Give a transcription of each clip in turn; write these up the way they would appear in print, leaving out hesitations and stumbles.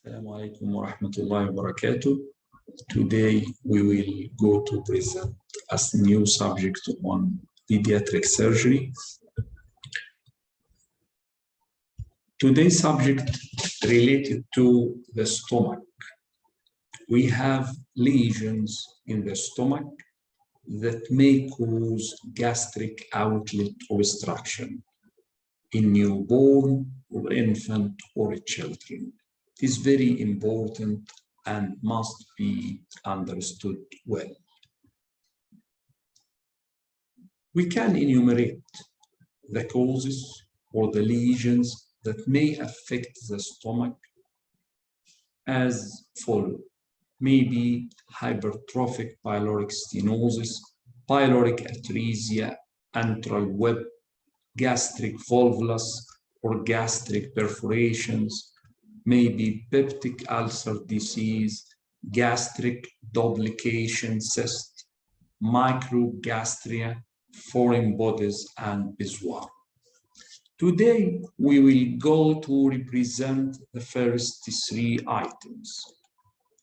Assalamu alaikum wa rahmatullahi wa barakatuh. Today we will go to present a new subject on pediatric surgery. Today's subject related to the stomach. We have lesions in the stomach that may cause gastric outlet obstruction in newborn or infant or children. It is very important and must be understood well. We can enumerate the causes or the lesions that may affect the stomach as follows. Maybe hypertrophic pyloric stenosis, pyloric atresia, antral web, gastric volvulus or gastric perforations, maybe peptic ulcer disease, gastric duplication cyst, microgastria, foreign bodies, and bezoar. Today, we will go to represent the first three items,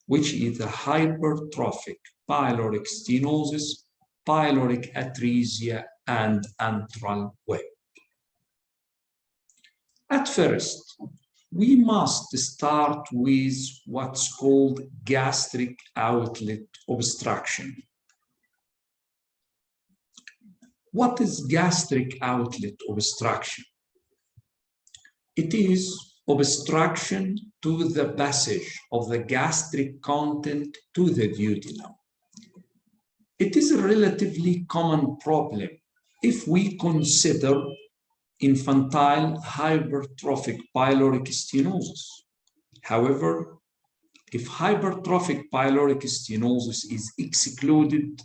which is the hypertrophic pyloric stenosis, pyloric atresia, and antral web. At first, we must start with what's called gastric outlet obstruction. What is gastric outlet obstruction? It is obstruction to the passage of the gastric content to the duodenum. It is a relatively common problem if we consider infantile hypertrophic pyloric stenosis. However, if hypertrophic pyloric stenosis is excluded,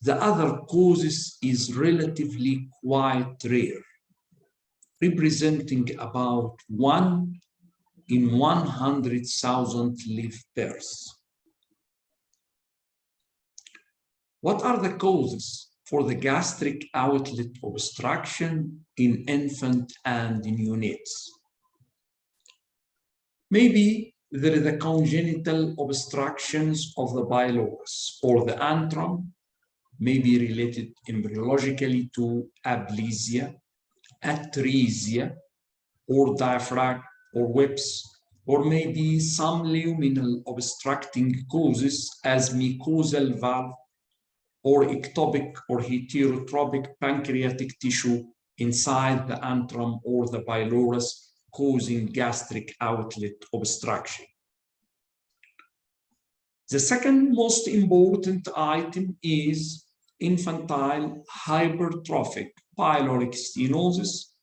the other causes is relatively quite rare, representing about 1 in 100,000 live births. What are the causes for the gastric outlet obstruction in infant and neonates? Maybe there is a congenital obstructions of the pylorus or the antrum, maybe related embryologically to aplasia, atresia, or diaphragm or webs, or maybe some luminal obstructing causes as mucosal valve or ectopic or heterotropic pancreatic tissue inside the antrum or the pylorus causing gastric outlet obstruction. The second most important item is infantile hypertrophic pyloric stenosis.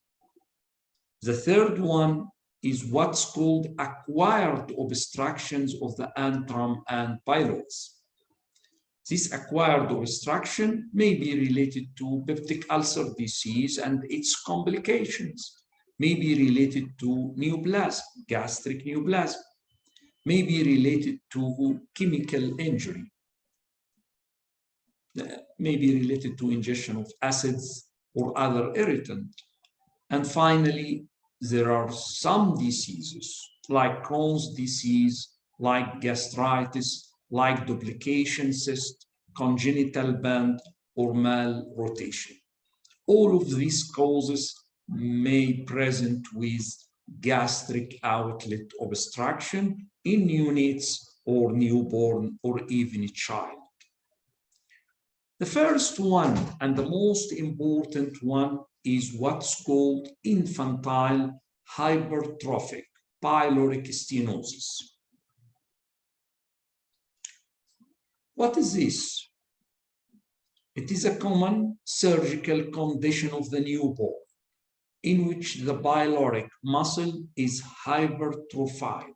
The third one is what's called acquired obstructions of the antrum and pylorus. This acquired obstruction may be related to peptic ulcer disease and its complications, may be related to neoplasm, gastric neoplasm, may be related to chemical injury, may be related to ingestion of acids or other irritant. And finally, there are some diseases like Crohn's disease, like gastritis, like duplication cyst, congenital band, or malrotation. All of these causes may present with gastric outlet obstruction in neonates or newborn or even a child. The first one and the most important one is what's called infantile hypertrophic pyloric stenosis. What is this? It is a common surgical condition of the newborn in which the pyloric muscle is hypertrophied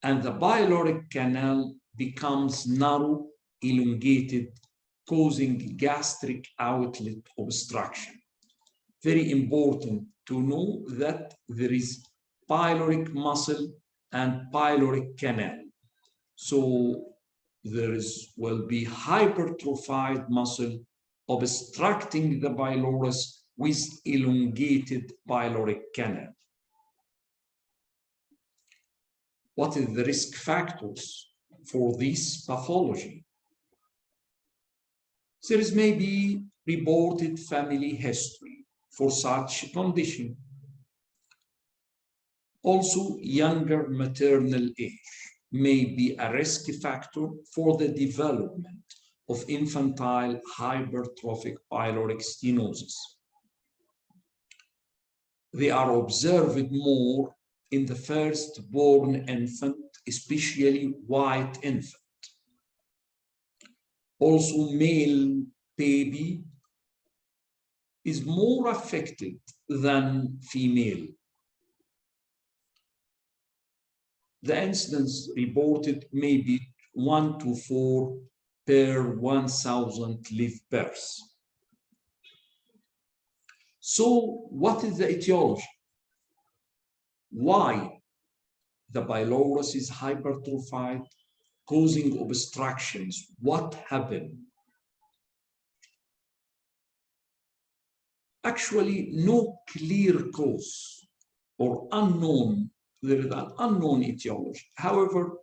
and the pyloric canal becomes narrow, elongated, causing gastric outlet obstruction. Very important to know that there is pyloric muscle and pyloric canal. So there will be hypertrophied muscle obstructing the pylorus with elongated pyloric canal. What are the risk factors for this pathology? There is maybe reported family history for such condition. Also, younger maternal age may be a risk factor for the development of infantile hypertrophic pyloric stenosis. They are observed more in the first-born infant, especially white infant. Also, male baby is more affected than female. The incidence reported may be 1 to 4 per 1,000 live births. So, what is the etiology? Why the pylorus is hypertrophied, causing obstructions? What happened? Actually, no clear cause or unknown. There is an unknown etiology. However,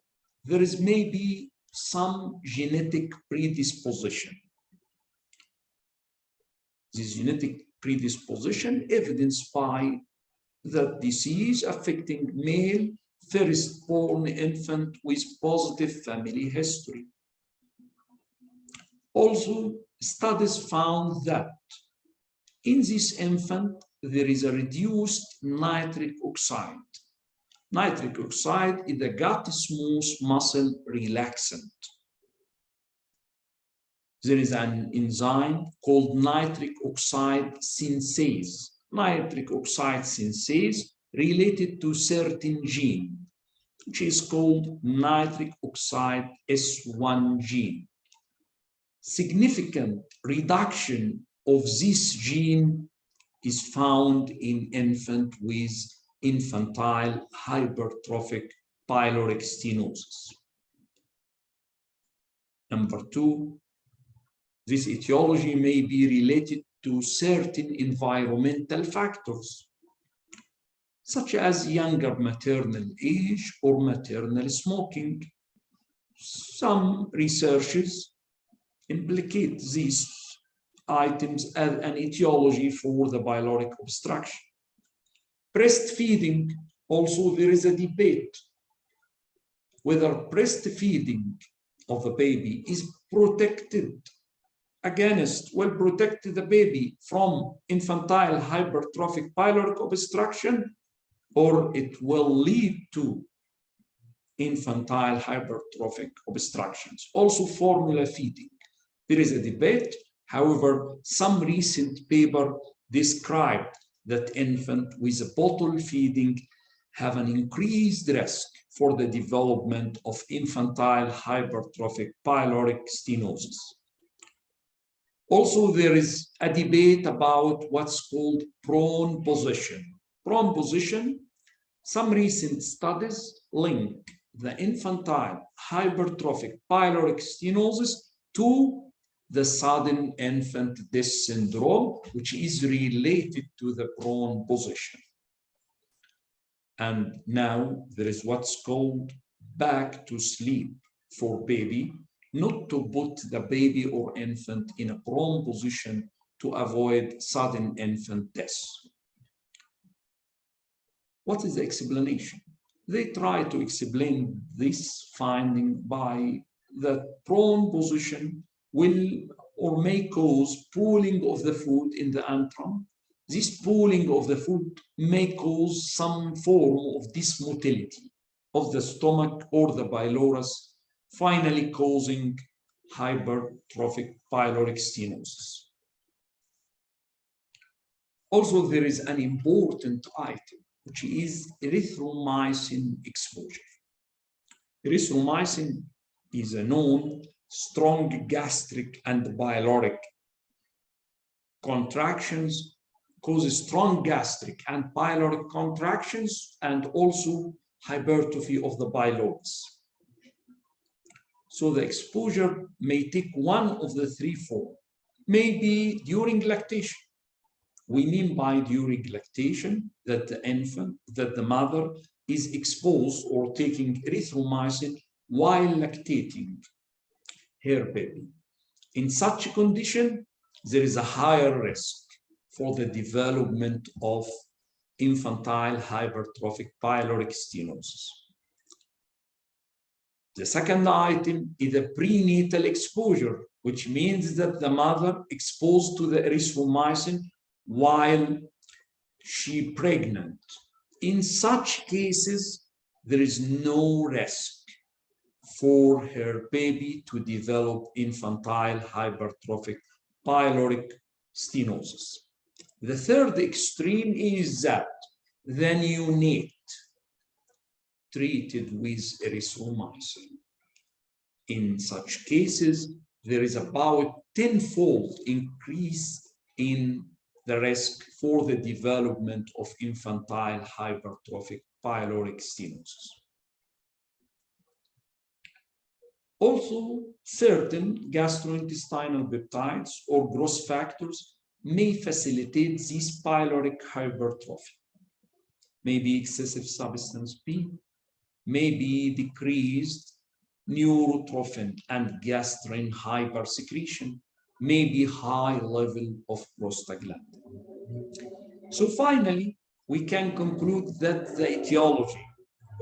there is maybe some genetic predisposition. This genetic predisposition evidenced by the disease affecting male first-born infant with positive family history. Also, studies found that in this infant, there is a reduced nitric oxide. Nitric oxide is a gut-smooth muscle relaxant. There is an enzyme called nitric oxide synthase. Nitric oxide synthase related to certain gene, which is called nitric oxide S1 gene. Significant reduction of this gene is found in infant with infantile hypertrophic pyloric stenosis. Number 2, this etiology may be related to certain environmental factors, such as younger maternal age or maternal smoking. Some researchers implicate these items as an etiology for the pyloric obstruction. Breastfeeding, also there is a debate whether breastfeeding of a baby is protected against, will protect the baby from infantile hypertrophic pyloric obstruction, or it will lead to infantile hypertrophic obstructions. Also formula feeding. There is a debate. However, some recent paper described that infants with a bottle feeding have an increased risk for the development of infantile hypertrophic pyloric stenosis. Also, there is a debate about what's called prone position. Prone position, some recent studies link the infantile hypertrophic pyloric stenosis to the sudden infant death syndrome, which is related to the prone position. And now there is what's called back to sleep for baby, not to put the baby or infant in a prone position to avoid sudden infant death. What is the explanation? They try to explain this finding by the prone position will or may cause pooling of the food in the antrum. This pooling of the food may cause some form of dysmotility of the stomach or the pylorus, finally causing hypertrophic pyloric stenosis. Also, there is an important item, which is erythromycin exposure. Erythromycin is a known strong gastric and pyloric contractions, causes strong gastric and pyloric contractions, and also hypertrophy of the pylorus. So the exposure may take one of the three forms. Maybe during lactation. We mean by during lactation that the infant, that the mother is exposed or taking erythromycin while lactating her baby. In such a condition, there is a higher risk for the development of infantile hypertrophic pyloric stenosis. The second item is the prenatal exposure, which means that the mother exposed to the erythromycin while she pregnant. In such cases, there is no risk for her baby to develop infantile hypertrophic pyloric stenosis. The third extreme is that the neonate treated with erythromycin. In such cases, there is about tenfold increase in the risk for the development of infantile hypertrophic pyloric stenosis. Also, certain gastrointestinal peptides or growth factors may facilitate this pyloric hypertrophy. Maybe excessive substance P, maybe decreased neurotrophin and gastrin hypersecretion, maybe high level of prostaglandin. So finally, we can conclude that the etiology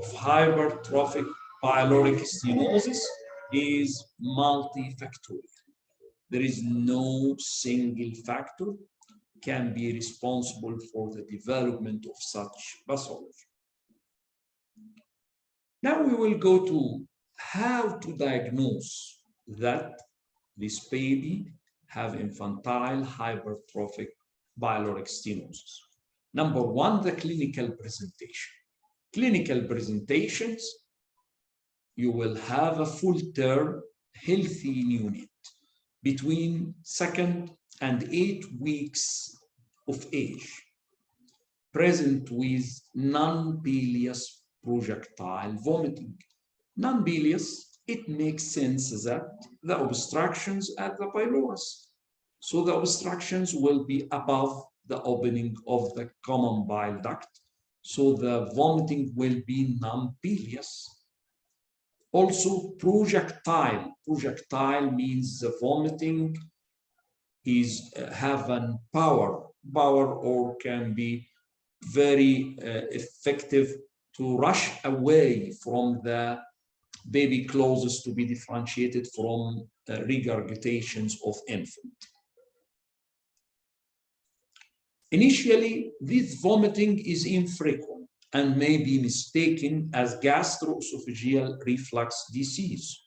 of hypertrophic pyloric stenosis is multifactorial. There is no single factor can be responsible for the development of such pathology. Now we will go to how to diagnose that this baby have infantile hypertrophic pyloric stenosis. Number one, the clinical presentation. Clinical presentations, you will have a full-term healthy neonate between 2nd and 8 weeks of age, present with non-bilious projectile vomiting. Non-bilious, it makes sense that the obstructions at the pylorus. So the obstructions will be above the opening of the common bile duct. So the vomiting will be non-bilious. Also projectile. Projectile means the vomiting is have an power or can be very effective to rush away from the baby closest to be differentiated from regurgitations of infant. Initially, this vomiting is infrequent and may be mistaken as gastroesophageal reflux disease.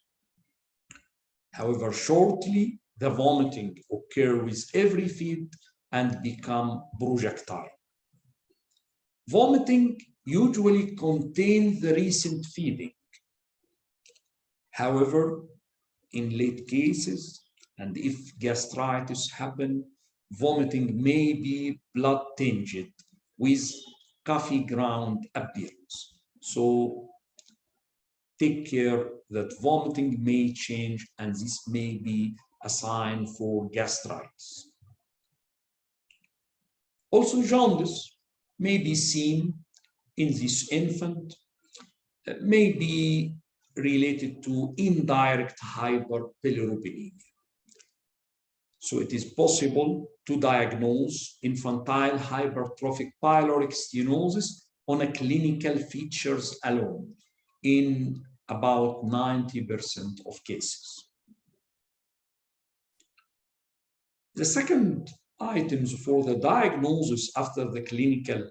However, shortly, the vomiting occurs with every feed and become projectile. Vomiting usually contains the recent feeding. However, in late cases, and if gastritis happen, vomiting may be blood tinged with coffee ground appearance. So take care that vomiting may change, and this may be a sign for gastritis. Also, jaundice may be seen in this infant, may be related to indirect hyperbilirubinemia. So it is possible to diagnose infantile hypertrophic pyloric stenosis on a clinical features alone in about 90% of cases. The second items for the diagnosis after the clinical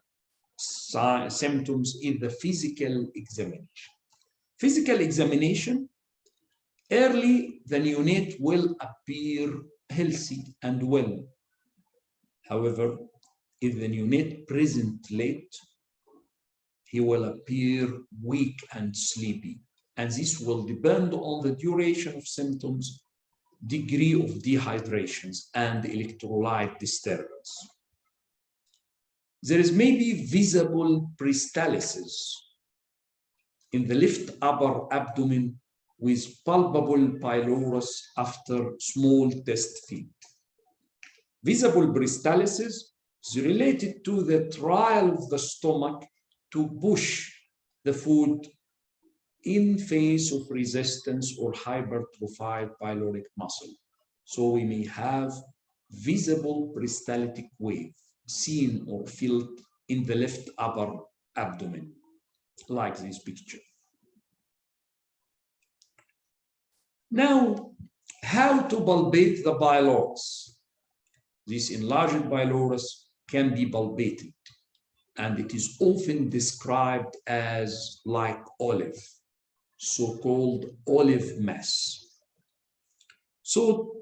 symptoms is the physical examination. Physical examination, early the neonate will appear healthy and well. However, if the neonate present late, he will appear weak and sleepy. And this will depend on the duration of symptoms, degree of dehydrations, and electrolyte disturbance. There is maybe visible peristalsis in the left upper abdomen with palpable pylorus after small test feed. Visible peristalsis is related to the trial of the stomach to push the food in face of resistance or hypertrophied pyloric muscle. So we may have visible peristaltic wave seen or felt in the left upper abdomen, like this picture. Now, how to bulbate the pylorus? This enlarged pylorus can be bulbated, and it is often described as like olive, so-called olive mass. So,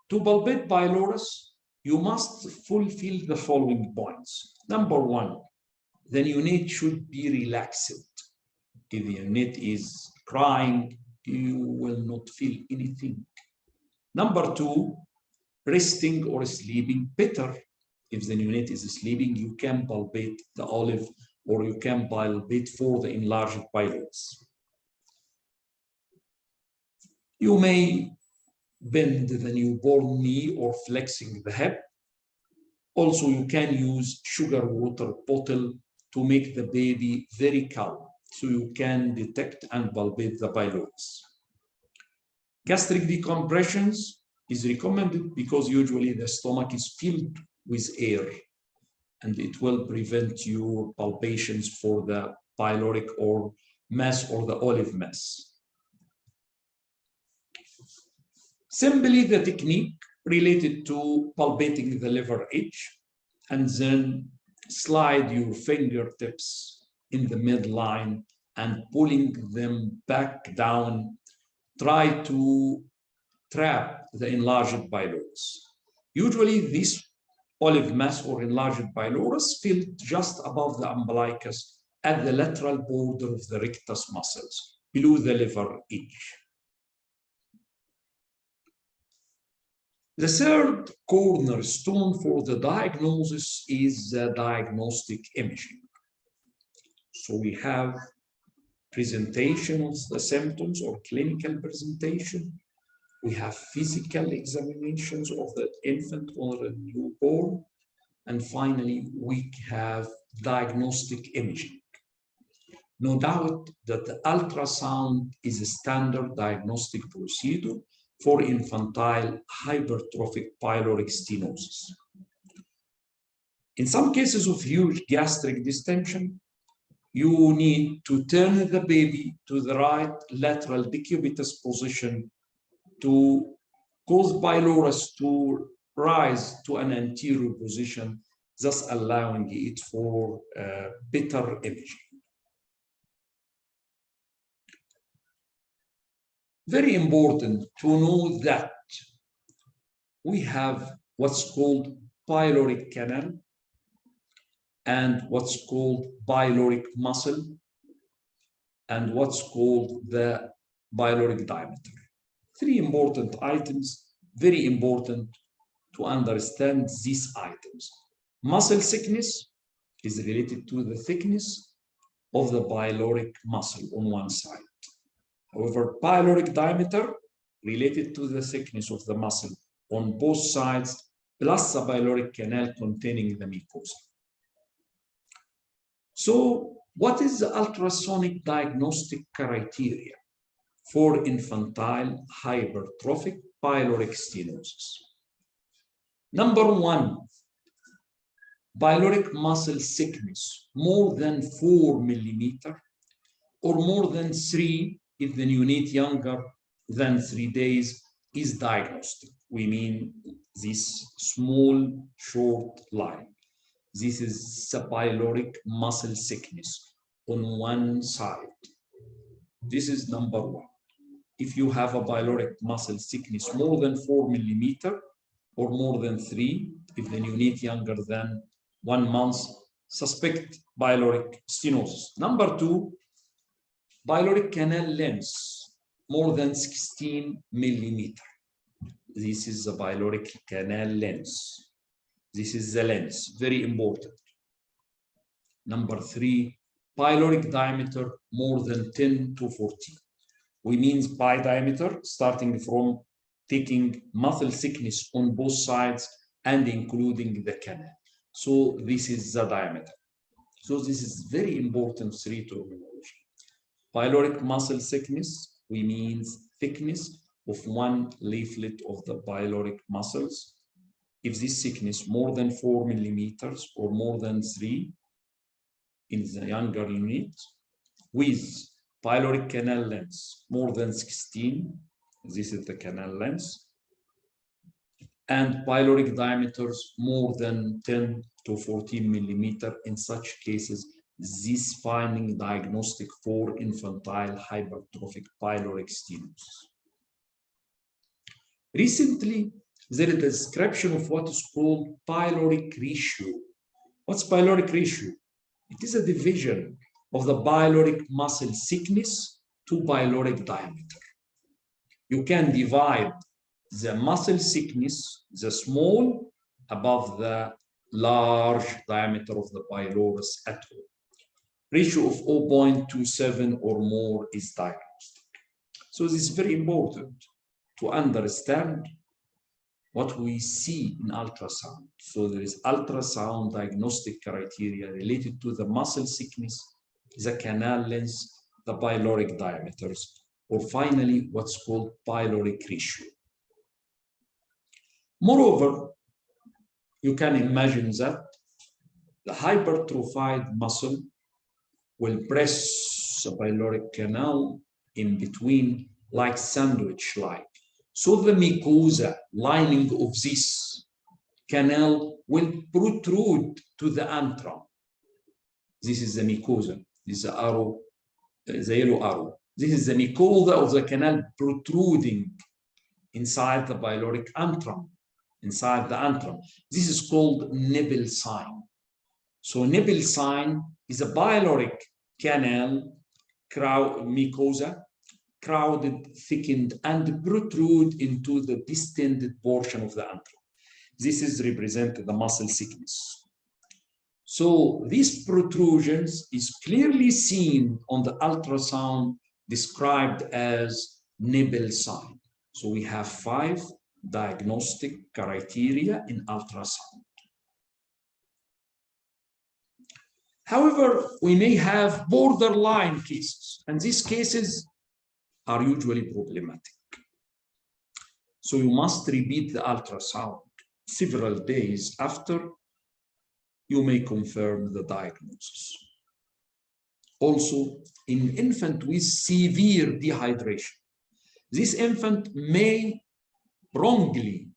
to bulbate pylorus, you must fulfill the following points. Number one, the neonate should be relaxed. If the neonate is crying, you will not feel anything. Number two, resting or sleeping better. If the neonate is sleeping, you can bulbate the olive or you can bulbate for the enlarged pylorus. You may bend the newborn knee or flexing the hip. Also, you can use sugar water bottle to make the baby very calm, so you can detect and bulbate the pylorus. Gastric decompressions is recommended because usually the stomach is filled with air, and it will prevent your palpations for the pyloric or mass or the olive mass. Simply the technique related to palpating the liver edge, and then slide your fingertips in the midline and pulling them back down. Try to trap the enlarged pylorus. Usually this olive mass or enlarged pylorus filled just above the umbilicus at the lateral border of the rectus muscles, below the liver edge. The third cornerstone for the diagnosis is the diagnostic imaging. So we have presentation of the symptoms or clinical presentation. We have physical examinations of the infant or the newborn. And finally, we have diagnostic imaging. No doubt that the ultrasound is a standard diagnostic procedure for infantile hypertrophic pyloric stenosis. In some cases of huge gastric distension, you need to turn the baby to the right lateral decubitus position to cause pylorus to rise to an anterior position, thus allowing it for better imaging. Very important to know that we have what's called pyloric canal and what's called pyloric muscle and what's called the pyloric diameter. Three important items, very important to understand these items. Muscle thickness is related to the thickness of the pyloric muscle on one side. However, pyloric diameter related to the thickness of the muscle on both sides, plus the pyloric canal containing the mucosa. So, what is the ultrasonic diagnostic criteria for infantile hypertrophic pyloric stenosis? Number one, pyloric muscle thickness more than 4 millimeters or more than 3 if the neonate younger than 3 days is diagnostic. We mean this small, short line. This is the pyloric muscle thickness on one side. This is number one. If you have a pyloric muscle thickness more than 4 millimeters or more than 3, if the neonate younger than 1 month, suspect pyloric stenosis. Number two, pyloric canal length more than 16 millimeters. This is the pyloric canal length. This is the length, very important. Number three, pyloric diameter more than 10 to 14. We mean pi diameter starting from taking muscle thickness on both sides and including the canal. So this is the diameter. So this is very important three terminology. Pyloric muscle thickness, we mean thickness of one leaflet of the pyloric muscles. If this thickness more than 4 millimeters or more than 3 in the younger unit, with pyloric canal length more than 16, this is the canal length, and pyloric diameters more than 10 to 14 millimeter. In such cases, this finding diagnostic for infantile hypertrophic pyloric stenosis. Recently, there is a description of what is called pyloric ratio. What's pyloric ratio? It is a division of the pyloric muscle thickness to pyloric diameter. You can divide the muscle thickness, the small, above the large diameter of the pylorus atral. Ratio of 0.27 or more is diagnostic. So this is very important to understand what we see in ultrasound. So there is ultrasound diagnostic criteria related to the muscle thickness, the canal length, the pyloric diameters, or finally what's called pyloric ratio. Moreover, you can imagine that the hypertrophied muscle will press the pyloric canal in between like sandwich-like. So the mucosa lining of this canal will protrude to the antral. This is the mucosa. This is the arrow, the yellow arrow. This is the mucosa of the canal protruding inside the pyloric antrum, inside the antrum. This is called nipple sign. So nipple sign is a pyloric canal mucosa, crowded, thickened, and protrude into the distended portion of the antrum. This is represented the muscle thickness. So these protrusions is clearly seen on the ultrasound, described as nipple sign. So we have 5 diagnostic criteria in ultrasound. However, we may have borderline cases, and these cases are usually problematic. So you must repeat the ultrasound several days after you may confirm the diagnosis. Also, in infant with severe dehydration, this infant may wrongly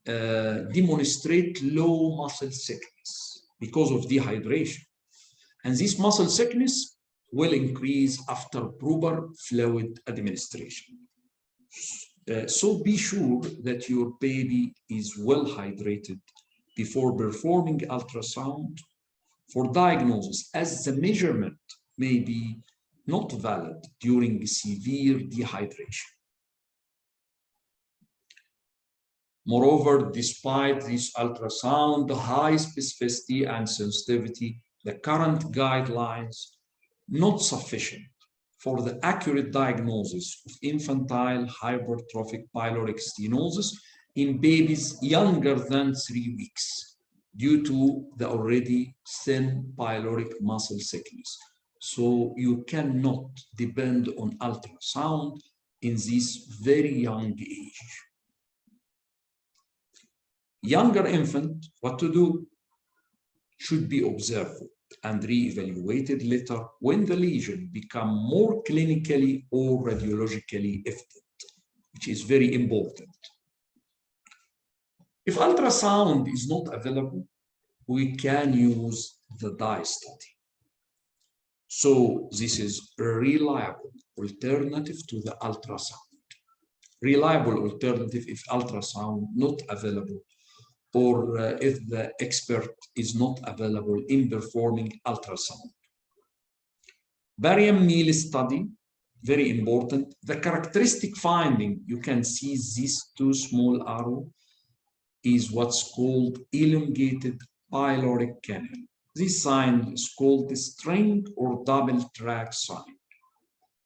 demonstrate low muscle thickness because of dehydration. And this muscle thickness will increase after proper fluid administration. So be sure that your baby is well hydrated before performing ultrasound for diagnosis, as the measurement may be not valid during severe dehydration. Moreover, despite this ultrasound high specificity and sensitivity, the current guidelines not sufficient for the accurate diagnosis of infantile hypertrophic pyloric stenosis in babies younger than 3 weeks due to the already thin pyloric muscle thickness. So you cannot depend on ultrasound in this very young age. Younger infant, what to do? Should be observed and re-evaluated later when the lesion become more clinically or radiologically evident, which is very important. If ultrasound is not available, we can use the dye study. So this is a reliable alternative to the ultrasound. Reliable alternative if ultrasound not available, or if the expert is not available in performing ultrasound. Barium meal study, very important. The characteristic finding, you can see these 2 small arrows, is what's called elongated pyloric canal. This sign is called the string or double track sign,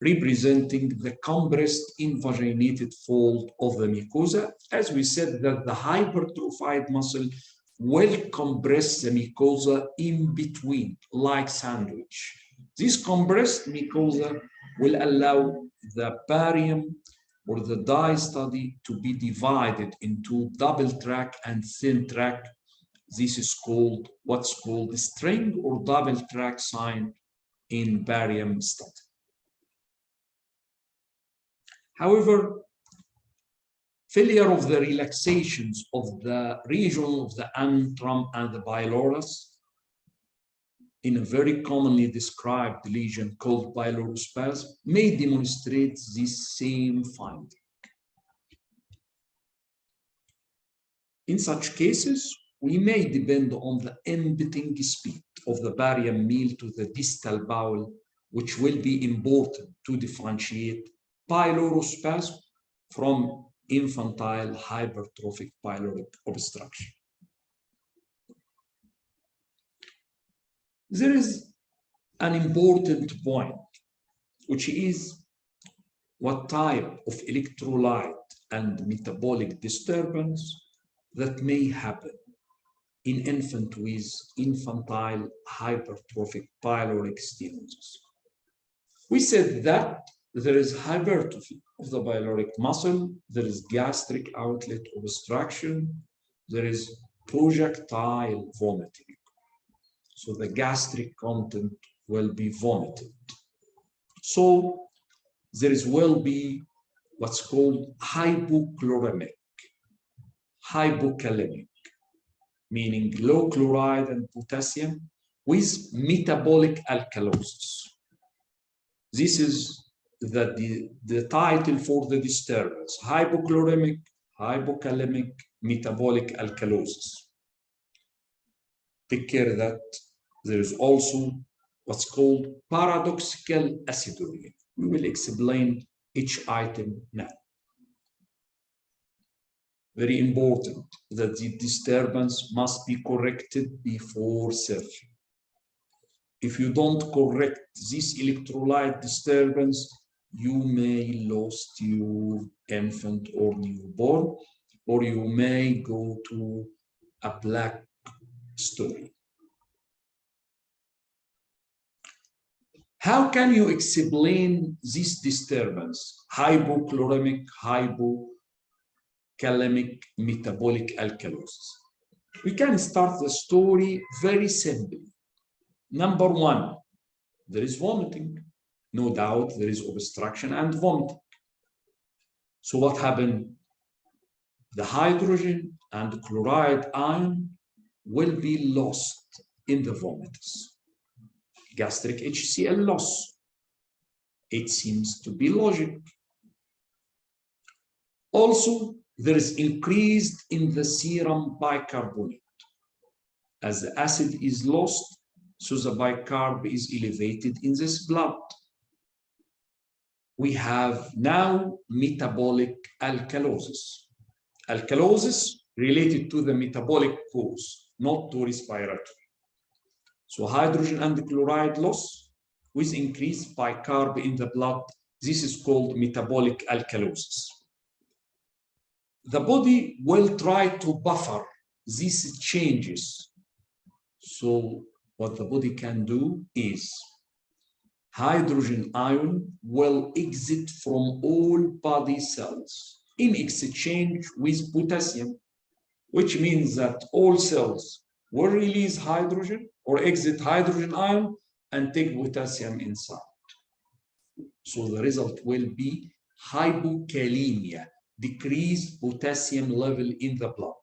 representing the compressed invaginated fold of the mucosa. As we said, that the hypertrophied muscle will compress the mucosa in between, like sandwich. This compressed mucosa will allow the barium or the diastole to be divided into double tract and thin tract. This is called what's called the string or double tract sign in barium study. However, failure of the relaxations of the region of the antrum and the pylorus in a very commonly described lesion called pylorospasm may demonstrate this same finding. In such cases, we may depend on the emptying speed of the barium meal to the distal bowel, which will be important to differentiate pylorospasm from infantile hypertrophic pyloric obstruction. There is an important point, which is what type of electrolyte and metabolic disturbance that may happen in infant with infantile hypertrophic pyloric stenosis. We said that there is hypertrophy of the pyloric muscle, there is gastric outlet obstruction, there is projectile vomiting. So the gastric content will be vomited. So there will be what's called hypochloremic, hypocalemic, meaning low chloride and potassium with metabolic alkalosis. This is the title for the disturbance: hypochloremic, hypocalemic, metabolic alkalosis. Take care that there is also what's called paradoxical acidoria. We will explain each item now. Very important that the disturbance must be corrected before surgery. If you don't correct this electrolyte disturbance, you may lose your infant or newborn, or you may go to a black story. How can you explain this disturbance? Hypochloremic, hypocalemic, metabolic alkalosis. We can start the story very simply. Number one, there is vomiting. No doubt there is obstruction and vomiting. So what happened? The hydrogen and chloride ion will be lost in the vomitus. Gastric HCl loss. It seems to be logic. Also, there is increased in the serum bicarbonate. As the acid is lost, so the bicarb is elevated in this blood. We have now metabolic alkalosis. Alkalosis related to the metabolic cause, not to respiratory. So hydrogen and chloride loss with increased bicarb in the blood. This is called metabolic alkalosis. The body will try to buffer these changes. So what the body can do is hydrogen ion will exit from all body cells in exchange with potassium, which means that all cells will release hydrogen or exit hydrogen ion and take potassium inside. So the result will be hypokalemia, decreased potassium level in the blood.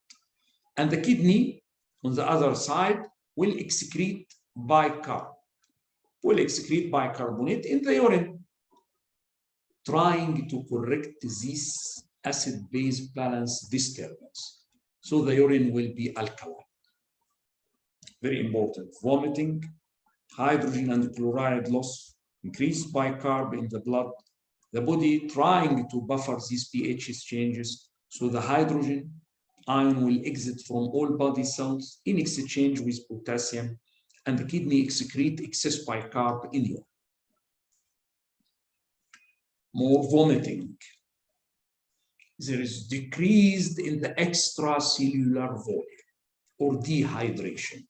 And the kidney, on the other side, will excrete bicarb, will excrete bicarbonate in the urine, trying to correct this acid-base balance disturbance. So the urine will be alkaline. Very important. Vomiting, hydrogen and chloride loss, increased bicarb in the blood, the body trying to buffer these pH exchanges, so the hydrogen ion will exit from all body cells in exchange with potassium, and the kidney excrete excess bicarb in urine. More vomiting. There is decreased in the extracellular volume or dehydration.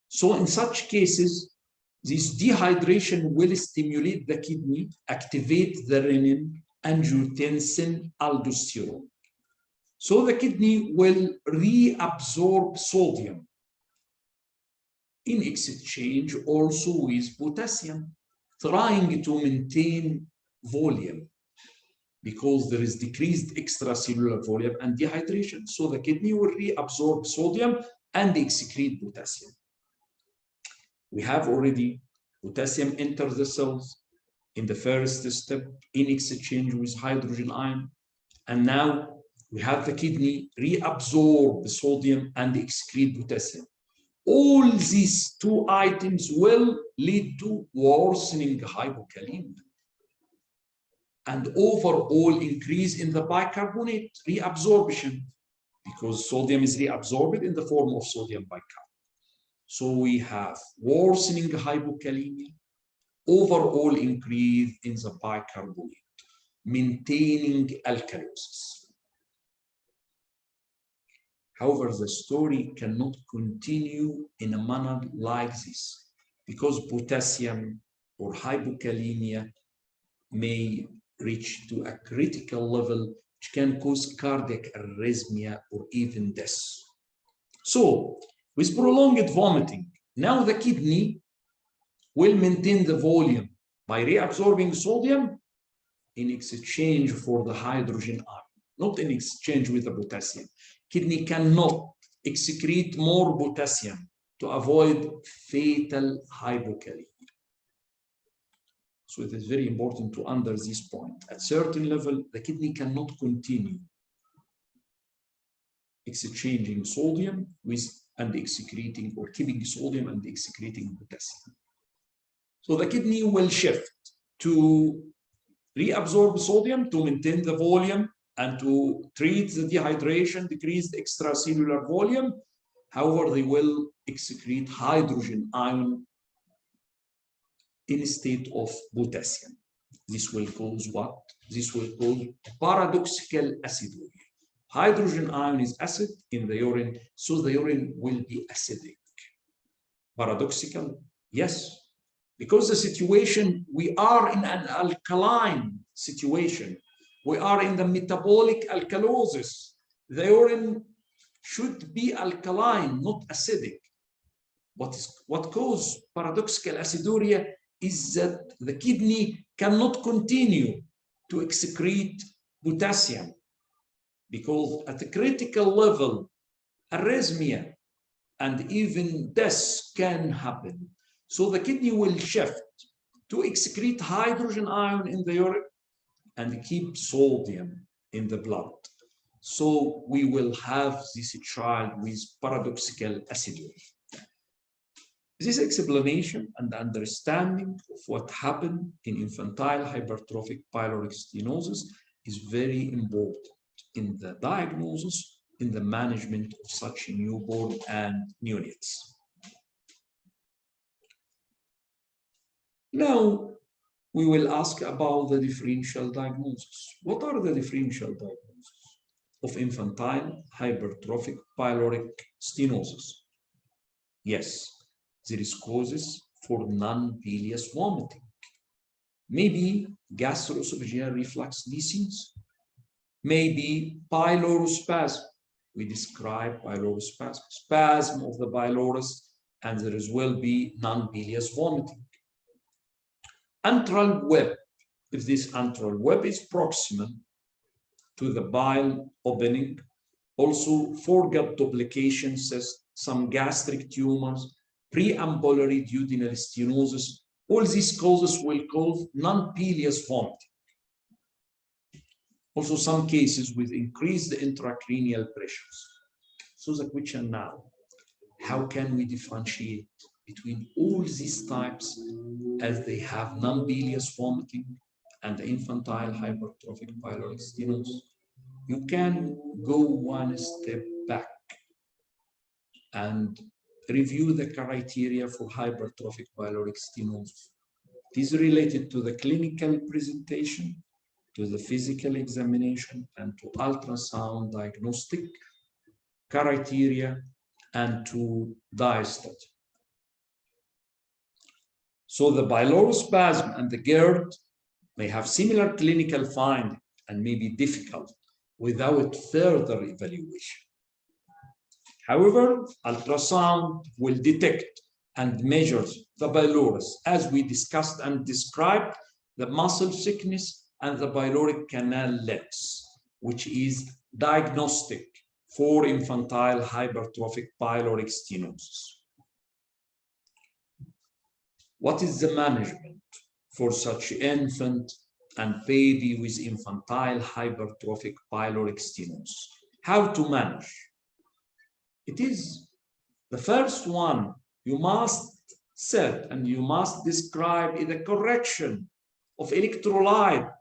So in such cases, This dehydration will stimulate the kidney, activate the renin, angiotensin, aldosterone. So the kidney will reabsorb sodium in exchange also with potassium, trying to maintain volume because there is decreased extracellular volume and dehydration. So the kidney will reabsorb sodium and excrete potassium. We have already potassium enter the cells in the first step in exchange with hydrogen ion. And now we have the kidney reabsorb the sodium and excrete potassium. All these two items will lead to worsening hypokalemia and overall increase in the bicarbonate reabsorption because sodium is reabsorbed in the form of sodium bicarbonate. So we have worsening hypokalemia, overall increase in the bicarbonate, maintaining alkalosis. However, the story cannot continue in a manner like this because potassium or hypokalemia may reach to a critical level which can cause cardiac arrhythmia or even death. So, with prolonged vomiting, now the kidney will maintain the volume by reabsorbing sodium in exchange for the hydrogen ion, not in exchange with the potassium. Kidney cannot excrete more potassium to avoid fatal hypokalemia. So it is very important to under this point. At certain level, the kidney cannot continue exchanging sodium with and excreting or keeping sodium and excreting potassium. So the kidney will shift to reabsorb sodium to maintain the volume and to treat the dehydration, decreased extracellular volume. However, they will excrete hydrogen ion instead of potassium. This will cause what? This will cause paradoxical acidoria. Hydrogen ion is acid in the urine, so the urine will be acidic. Paradoxical? Yes. Because the situation, we are in an alkaline situation. We are in the metabolic alkalosis. The urine should be alkaline, not acidic. What causes paradoxical acidoria is that the kidney cannot continue to excrete potassium because at a critical level, arrhythmia and even death can happen. So the kidney will shift to excrete hydrogen ion in the urine and keep sodium in the blood. So we will have this child with paradoxical acidoria. This explanation and understanding of what happened in infantile hypertrophic pyloric stenosis is very important in the diagnosis, in the management of such newborn and neonates. Now, we will ask about the differential diagnosis. What are the differential diagnoses of infantile hypertrophic pyloric stenosis? Yes, there is causes for non-bilious vomiting. Maybe gastroesophageal reflux disease. Maybe pylorospasm. We describe pylorospasm, spasm of the pylorus, and there will be non-bilious vomiting. Antral web, if this antral web is proximal to the bile opening, also foregut duplication cyst, some gastric tumors, preambulatory duodenal stenosis, all these causes will cause non-bilious vomiting. Also some cases with increased intracranial pressures. So the question now, how can we differentiate between all these types as they have non-bilious vomiting and infantile hypertrophic pyloric stenosis? You can go one step back and review the criteria for hypertrophic pyloric stenosis. It is related to the clinical presentation, to the physical examination, and to ultrasound diagnostic criteria, and to diastole. So the pylorospasm and the GERD may have similar clinical findings and may be difficult without further evaluation. However, ultrasound will detect and measure the pylorus, as we discussed and described, the muscle thickness and the pyloric canal length, which is diagnostic for infantile hypertrophic pyloric stenosis. What is the management for such infant and baby with infantile hypertrophic pyloric stenosis? How to manage? It is the first one you must set and you must describe is the correction of electrolyte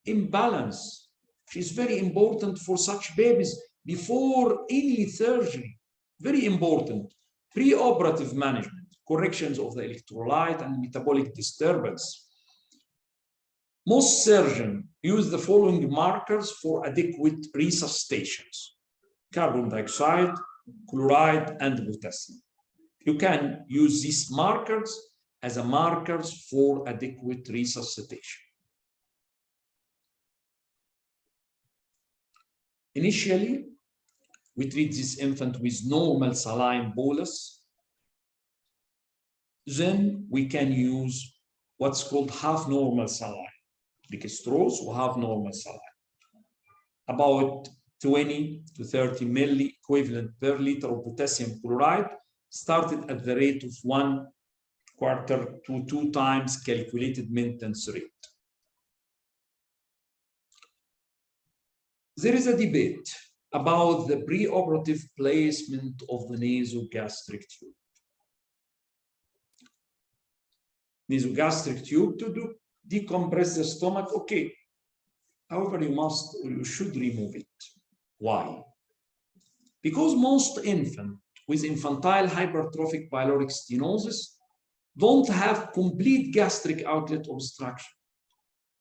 imbalance, which is very important for such babies before any surgery. Very important. Pre-operative management, corrections of the electrolyte and metabolic disturbance. Most surgeons use the following markers for adequate resuscitations: carbon dioxide, chloride, and potassium. You can use these markers as a markers for adequate resuscitation. Initially, we treat this infant with normal saline bolus. Then we can use what's called half normal saline, dextrose or half normal saline, about 20 to 30 milli equivalent per liter of potassium chloride, started at the rate of 1/4 to 2 times calculated maintenance rate. There is a debate about the preoperative placement of the nasogastric tube. Nasogastric tube to decompress the stomach, okay. However, you should remove it. Why? Because most infants with infantile hypertrophic pyloric stenosis don't have complete gastric outlet obstruction.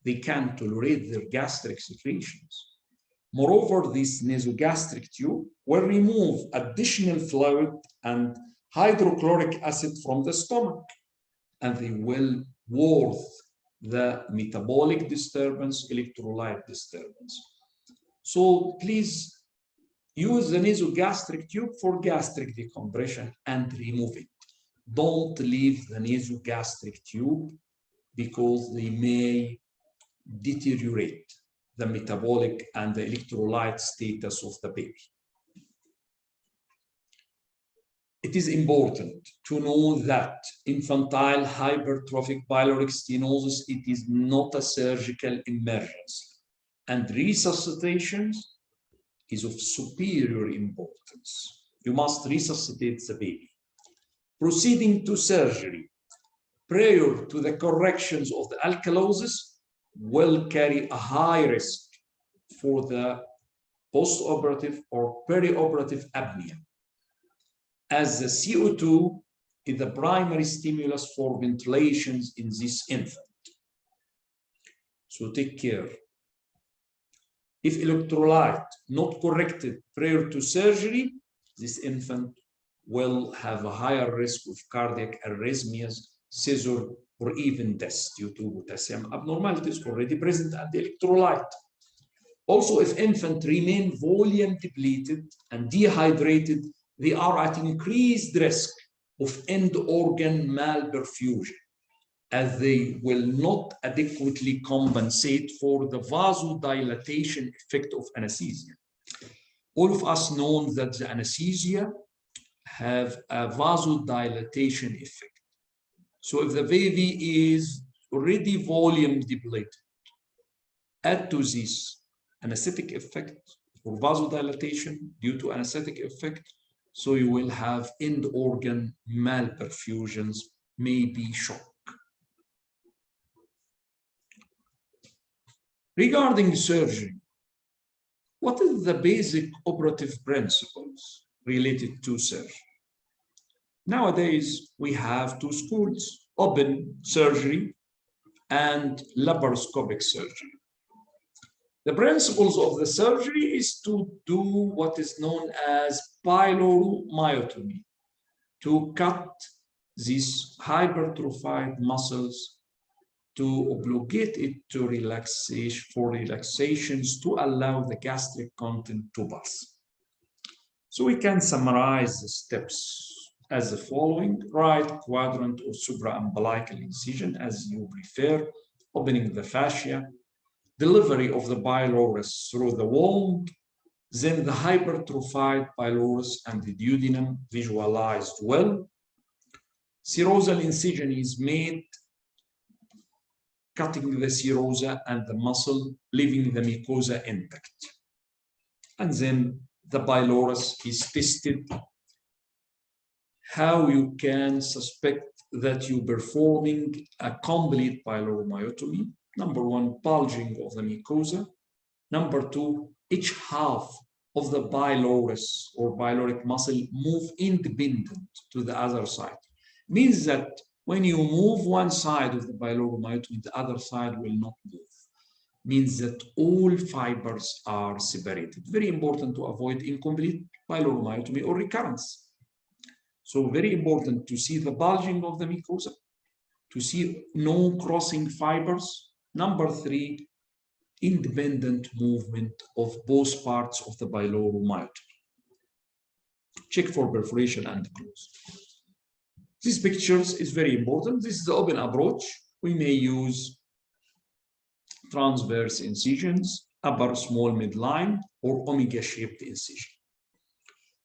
They can tolerate their gastric secretions. Moreover, this nasogastric tube will remove additional fluid and hydrochloric acid from the stomach, and they will worth the metabolic disturbance, electrolyte disturbance. So please use the nasogastric tube for gastric decompression and remove it. Don't leave the nasogastric tube because they may deteriorate the metabolic and the electrolyte status of the baby. It is important to know that infantile hypertrophic pyloric stenosis, it is not a surgical emergency, and resuscitation is of superior importance. You must resuscitate the baby. Proceeding to surgery prior to the corrections of the alkalosis will carry a high risk for the post-operative or perioperative apnea, as the CO2 is the primary stimulus for ventilations in this infant. So take care. If electrolyte not corrected prior to surgery, this infant will have a higher risk of cardiac arrhythmias, seizure, or even death due to potassium abnormalities already present at the electrolyte. Also, if infant remain volume depleted and dehydrated, they are at increased risk of end organ malperfusion, as they will not adequately compensate for the vasodilatation effect of anesthesia. All of us know that the anesthesia have a vasodilatation effect. So if the baby is already volume depleted, add to this anesthetic effect or vasodilatation due to anesthetic effect, so you will have end organ malperfusions, maybe shock. Regarding surgery, what is the basic operative principles related to surgery? Nowadays, we have two schools: open surgery and laparoscopic surgery. The principles of the surgery is to do what is known as pyloromyotomy, to cut these hypertrophied muscles to obligate it to relaxations to allow the gastric content to pass. So we can summarize the steps as the following: right quadrant or supraumbilical incision, as you prefer, opening the fascia, delivery of the pylorus through the wound, then the hypertrophied pylorus and the duodenum visualized well. Serosal incision is made, cutting the serosa and the muscle, leaving the mucosa intact. And then the pylorus is tested. How you can suspect that you're performing a complete pyloromyotomy? Number one, bulging of the mucosa. Number two, each half of the pylorus or pyloric muscle move independent to the other side. Means that when you move one side of the pyloromyotomy, the other side will not move. Means that all fibers are separated. Very important to avoid incomplete pyloromyotomy or recurrence. So very important to see the bulging of the mucosa, to see no crossing fibers. Number three, independent movement of both parts of the pyloromyotomy. Check for perforation and close. These pictures is very important. This is the open approach. We may use transverse incisions, upper small midline, or omega-shaped incision.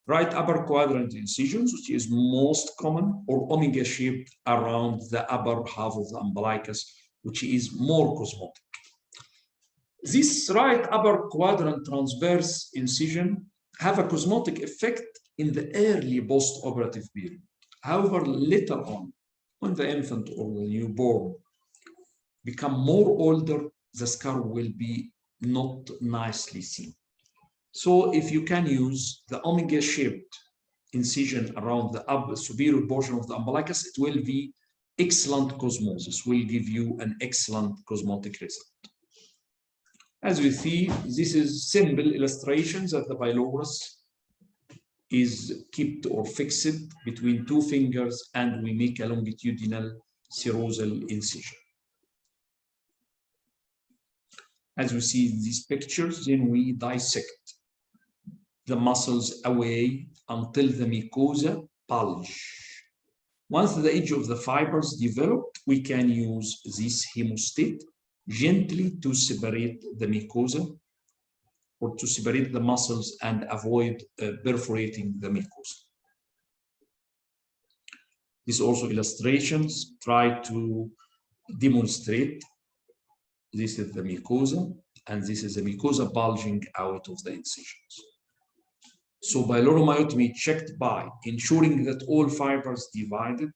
Right upper quadrant incisions, which is most common, or omega-shaped around the upper half of the umbilicus, which is more cosmetic. This right upper quadrant transverse incision have a cosmetic effect in the early post-operative period. However, later on, when the infant or the newborn become more older, the scar will be not nicely seen. So if you can use the omega-shaped incision around the upper superior portion of the umbilicus, it will be excellent cosmosis, will give you an excellent cosmetic result. As we see, this is simple illustrations that the pylorus is kept or fixed between two fingers, and we make a longitudinal serosal incision. As we see in these pictures, then we dissect the muscles away until the mucosa bulge. Once the edge of the fibers develop, we can use this hemostat gently to separate the mucosa or to separate the muscles and avoid perforating the mucosa. These also illustrations try to demonstrate this is the mucosa and this is the mucosa bulging out of the incisions. So pyloromyotomy checked by ensuring that all fibers divided.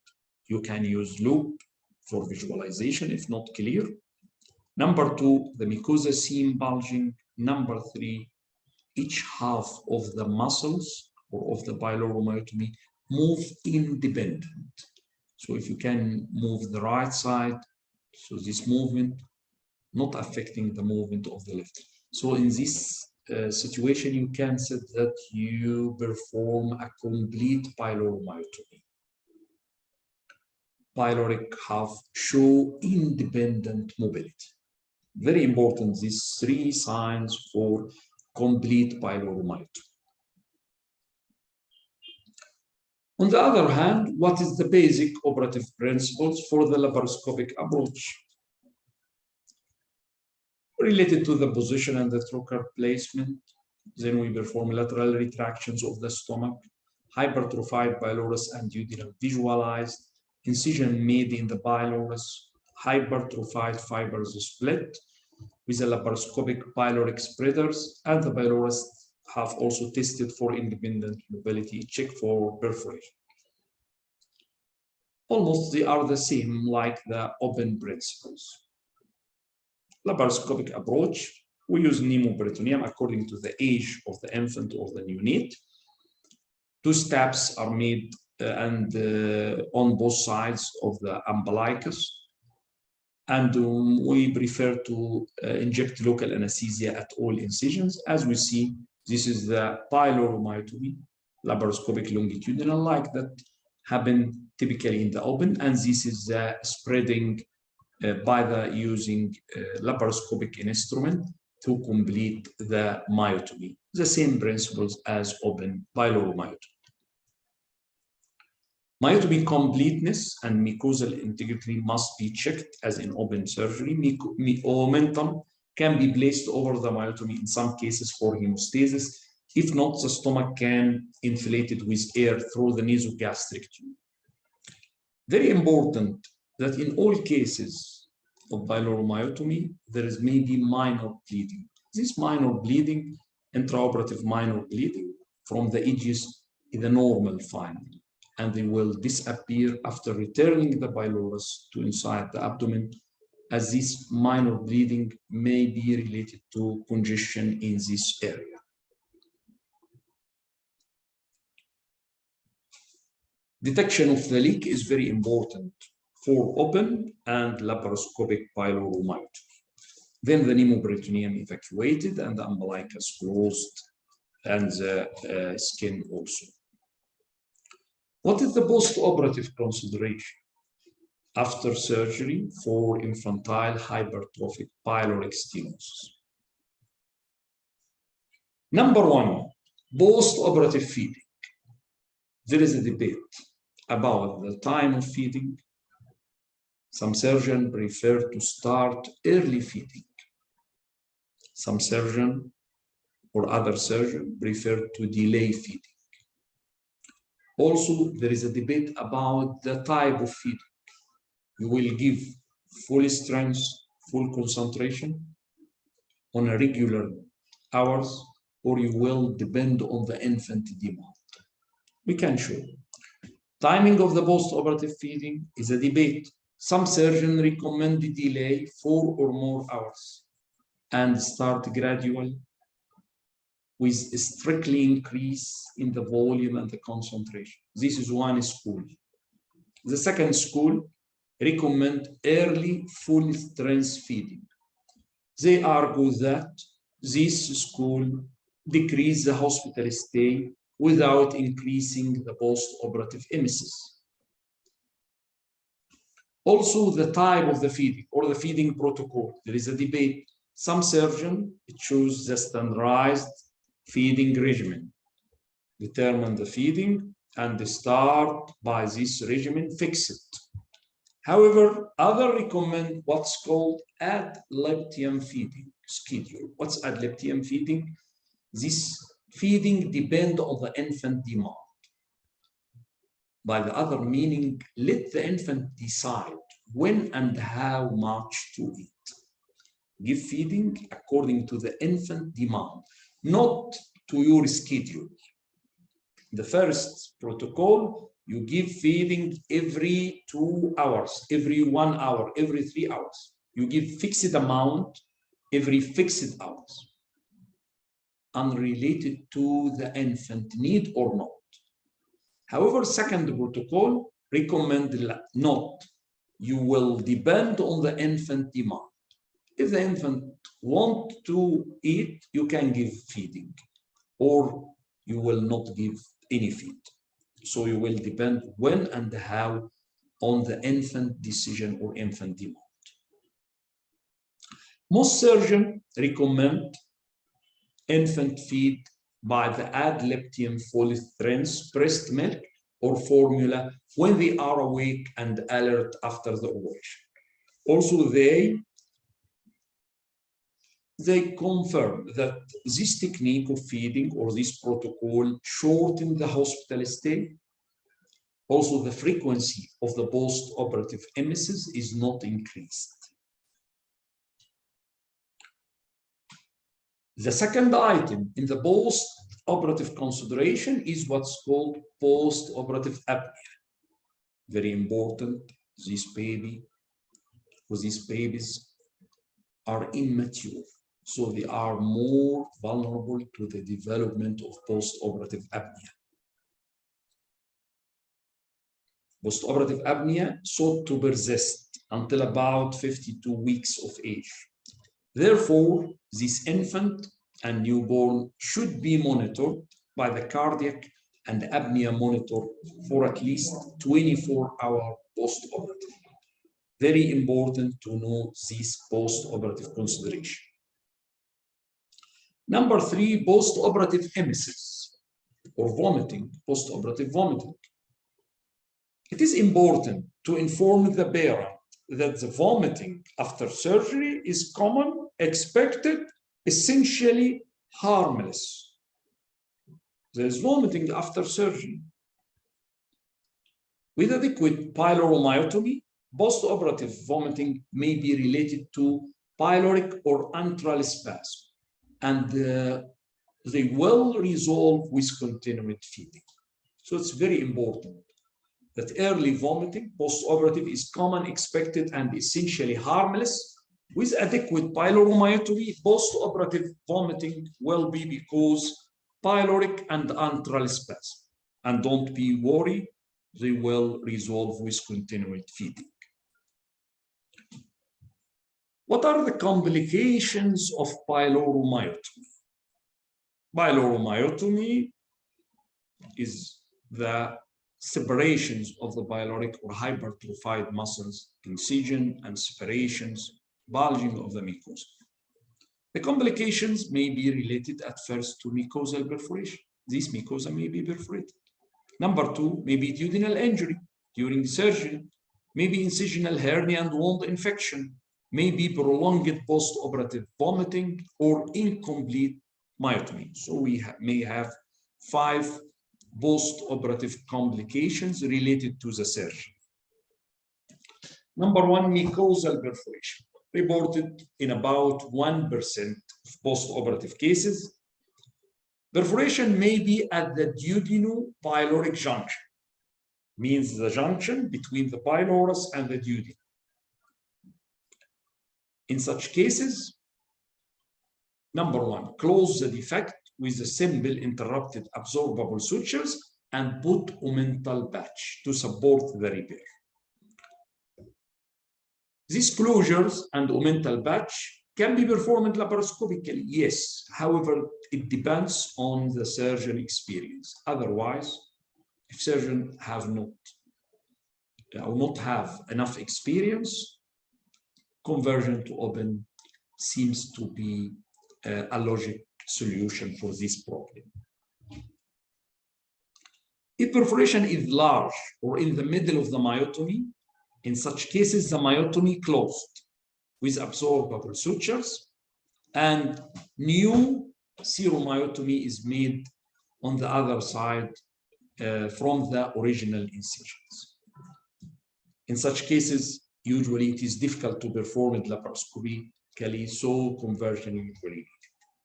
You can use loop for visualization if not clear. Number two, the mucosa seam bulging. Number three, each half of the muscles or of the pyloromyotomy move independent. So if you can move the right side, so this movement not affecting the movement of the left. So in this situation, you can say that you perform a complete pyloromyotomy. Pyloric half show independent mobility. Very important, these three signs for complete pyloromyotomy. On the other hand, what is the basic operative principles for the laparoscopic approach? Related to the position and the trocar placement, then we perform lateral retractions of the stomach, hypertrophied pylorus and duodenum visualized, incision made in the pylorus, hypertrophied fibers split with the laparoscopic pyloric spreaders, and the pylorus have also tested for independent mobility, check for perforation. Almost they are the same like the open principles. Laparoscopic approach, we use pneumoperitoneum according to the age of the infant or the neonate. Two steps are made on both sides of the umbilicus. And we prefer to inject local anesthesia at all incisions. As we see, this is the pyloromyotomy, laparoscopic longitudinal, like that happened typically in the open, and this is spreading by the using laparoscopic instrument to complete the myotomy. The same principles as open pyloromyotomy. Myotomy completeness and mucosal integrity must be checked as in open surgery. Omentum can be placed over the myotomy in some cases for hemostasis. If not, the stomach can inflate it with air through the nasogastric tube. Very important that in all cases of pyloromyotomy, there is maybe minor bleeding. This minor bleeding, intraoperative minor bleeding from the edges is a normal finding, and they will disappear after returning the pylorus to inside the abdomen, as this minor bleeding may be related to congestion in this area. Detection of the leak is very important for open and laparoscopic pyloromyotomy. Then the pneumoperitoneum evacuated and the umbilicus closed and the skin also. What is the post-operative consideration after surgery for infantile hypertrophic pyloric stenosis? Number one, post-operative feeding. There is a debate about the time of feeding. Some surgeons prefer to start early feeding. Some surgeons or other surgeons prefer to delay feeding. Also, there is a debate about the type of feeding. You will give full strength, full concentration on a regular hours, or you will depend on the infant demand. We can show. Timing of the post-operative feeding is a debate. Some surgeons recommend the delay 4 or more hours and start gradually with a strictly increase in the volume and the concentration. This is one school. The second school recommend early full strength feeding. They argue that this school decrease the hospital stay without increasing the post-operative emesis. Also, the type of the feeding or the feeding protocol, there is a debate. Some surgeons choose the standardized feeding regimen, determine the feeding, and start by this regimen, fix it. However, others recommend what's called ad libitum feeding schedule. What's ad libitum feeding? This feeding depends on the infant demand. By the other meaning, let the infant decide when and how much to eat. Give feeding according to the infant demand, not to your schedule. The first protocol, you give feeding every 2 hours, every 1 hour, every 3 hours. You give fixed amount every fixed hours, unrelated to the infant need or not. However, second protocol recommend not. You will depend on the infant demand. If the infant wants to eat, you can give feeding, or you will not give any feed. So you will depend when and how on the infant decision or infant demand. Most surgeons recommend infant feed by the ad libitum full strength breast milk or formula when they are awake and alert after the operation. Also, they confirm that this technique of feeding or this protocol shortens the hospital stay. Also, the frequency of the post-operative emesis is not increased. The second item in the post-operative consideration is what's called post-operative apnea. Very important, this baby or these babies are immature, so they are more vulnerable to the development of post-operative apnea. Post-operative apnea sought to persist until about 52 weeks of age. Therefore, this infant and newborn should be monitored by the cardiac and apnea monitor for at least 24-hour post-operative. Very important to know this post-operative consideration. Number 3, post-operative emesis or vomiting, post-operative vomiting. It is important to inform the parent that the vomiting after surgery is common, expected, essentially harmless. There is vomiting after surgery. With adequate pyloromyotomy, post-operative vomiting may be related to pyloric or antral spasm, and they will resolve with continued feeding. So it's very important that early vomiting post-operative is common, expected, and essentially harmless. With adequate pyloromyotomy, post-operative vomiting will be because pyloric and antral spasm. And don't be worried, they will resolve with continued feeding. What are the complications of pyloromyotomy? Pyloromyotomy is the separations of the pyloric or hypertrophied muscles, incision and separations, bulging of the mucosa. The complications may be related at first to mucosal perforation. This mucosa may be perforated. Number 2, maybe duodenal injury during the surgery, maybe incisional hernia and wound infection, maybe prolonged post-operative vomiting or incomplete myotomy. So we may have 5 post-operative complications related to the surgery. Number 1, mucosal perforation, reported in about 1% of post-operative cases. Perforation may be at the duodenopyloric junction, means the junction between the pylorus and the duodenum. In such cases, number 1, close the defect with the simple interrupted absorbable sutures and put omental patch to support the repair. These closures and omental patch can be performed laparoscopically, yes. However, it depends on the surgeon experience. Otherwise, if surgeon have not have enough experience, conversion to open seems to be a logic solution for this problem. If perforation is large or in the middle of the myotomy, in such cases, the myotomy closed with absorbable sutures and new seromyotomy is made on the other side from the original incisions. In such cases, usually it is difficult to perform it laparoscopically, so conversion usually needed.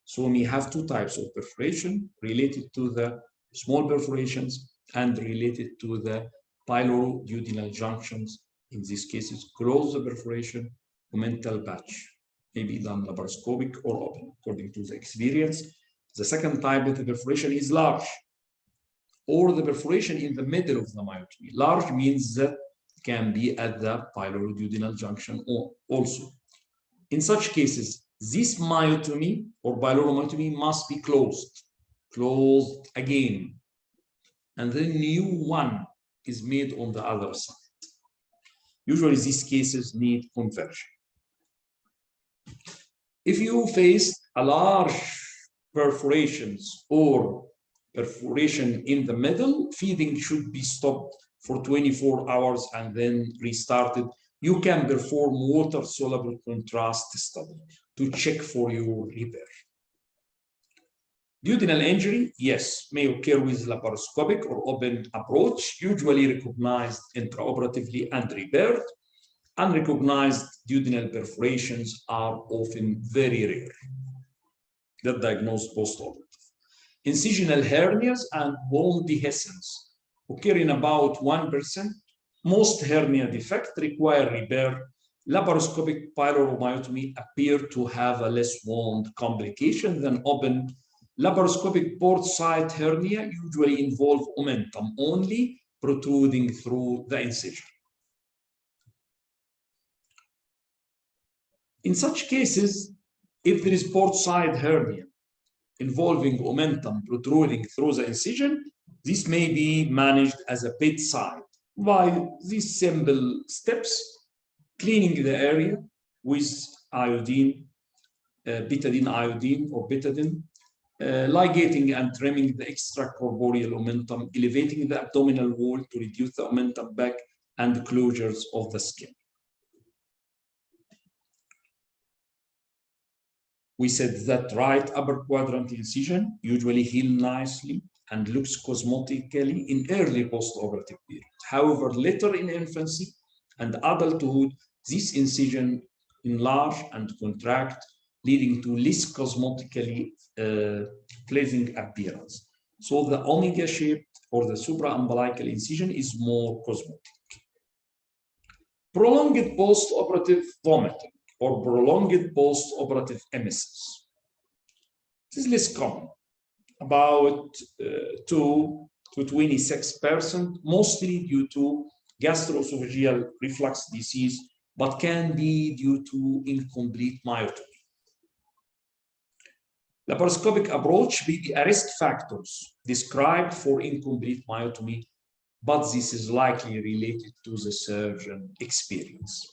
So we have 2 types of perforation related to the small perforations and related to the pyloduodenal junctions. In these cases, close the perforation, omental patch may be done laparoscopic or open, according to the experience. The second type of the perforation is large, or the perforation in the middle of the myotomy. Large means that it can be at the pyloduodenal junction also. In such cases, this myotomy or pyloromyotomy must be closed again, and then new one is made on the other side. Usually these cases need conversion. If you face a large perforations or perforation in the middle, feeding should be stopped for 24 hours and then restarted. You can perform water-soluble contrast study to check for your repair. Duodenal injury, yes, may occur with laparoscopic or open approach, usually recognized intraoperatively and repaired. Unrecognized duodenal perforations are often very rare. They're diagnosed post-operative. Incisional hernias and bone dehiscence occur in about 1%. Most hernia defects require repair. Laparoscopic pyloromyotomy appear to have a less wound complication than open. Laparoscopic port site hernia usually involve omentum only protruding through the incision. In such cases, if there is port side hernia involving omentum protruding through the incision, This may be managed as a bedside by these simple steps: cleaning the area with iodine, betadine iodine or betadine, ligating and trimming the extracorporeal omentum, elevating the abdominal wall to reduce the omentum back and the closures of the skin. We said that right upper quadrant incision usually heals nicely and looks cosmetically in early post-operative period. However, later in infancy and adulthood, this incision enlarge and contract, leading to less cosmetically pleasing appearance. So the omega-shaped or the supraumbilical incision is more cosmetic. Prolonged post-operative vomiting or prolonged post-operative emesis. This is less common, about 2 to 26%, mostly due to gastroesophageal reflux disease, but can be due to incomplete myotomy. Laparoscopic approach may be a risk factors described for incomplete myotomy, but this is likely related to the surgeon experience.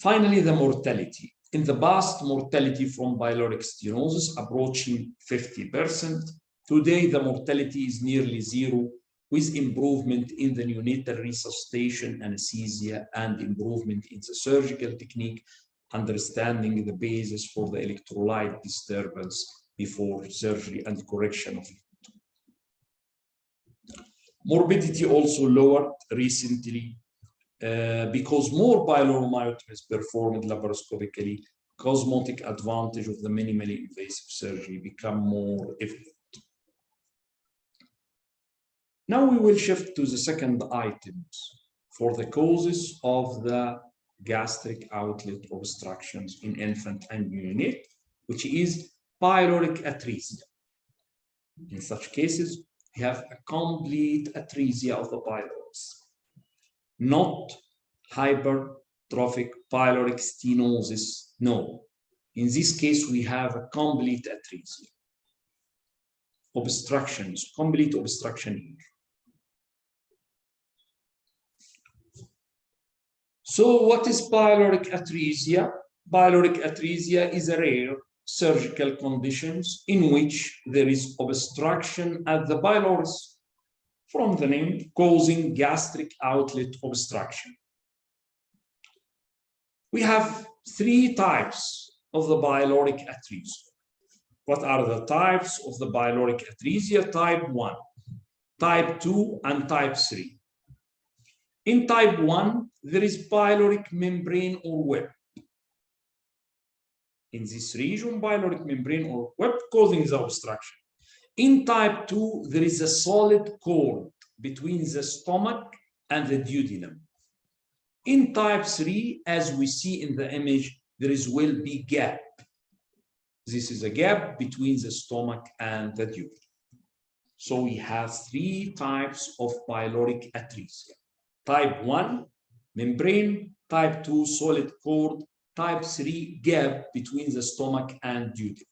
Finally, the mortality. In the past, mortality from pyloric stenosis approaching 50%. Today, the mortality is nearly zero, with improvement in the neonatal resuscitation, anesthesia, and improvement in the surgical technique, understanding the basis for the electrolyte disturbance before surgery and correction of it. Morbidity also lowered recently because more pyloromyotomy is performed laparoscopically. Cosmetic advantage of the minimally invasive surgery become more evident. Now we will shift to the second items for the causes of the gastric outlet obstructions in infant and neonate, which is pyloric atresia. In such cases, we have a complete atresia of the pylorus, not hypertrophic pyloric stenosis. No. In this case, we have a complete atresia. Obstructions, complete obstruction here. So what is pyloric atresia? Pyloric atresia is a rare surgical condition in which there is obstruction at the pylorus, from the name, causing gastric outlet obstruction. We have 3 types of the pyloric atresia. What are the types of the pyloric atresia? Type 1, type 2, and type 3. In type 1, there is pyloric membrane or web. In this region, pyloric membrane or web causing the obstruction. In type 2, there is a solid cord between the stomach and the duodenum. In type 3, as we see in the image, there will be gap. This is a gap between the stomach and the duodenum. So we have 3 types of pyloric atresia. Type 1, membrane. Type 2, solid cord. Type 3, gap between the stomach and duodenum.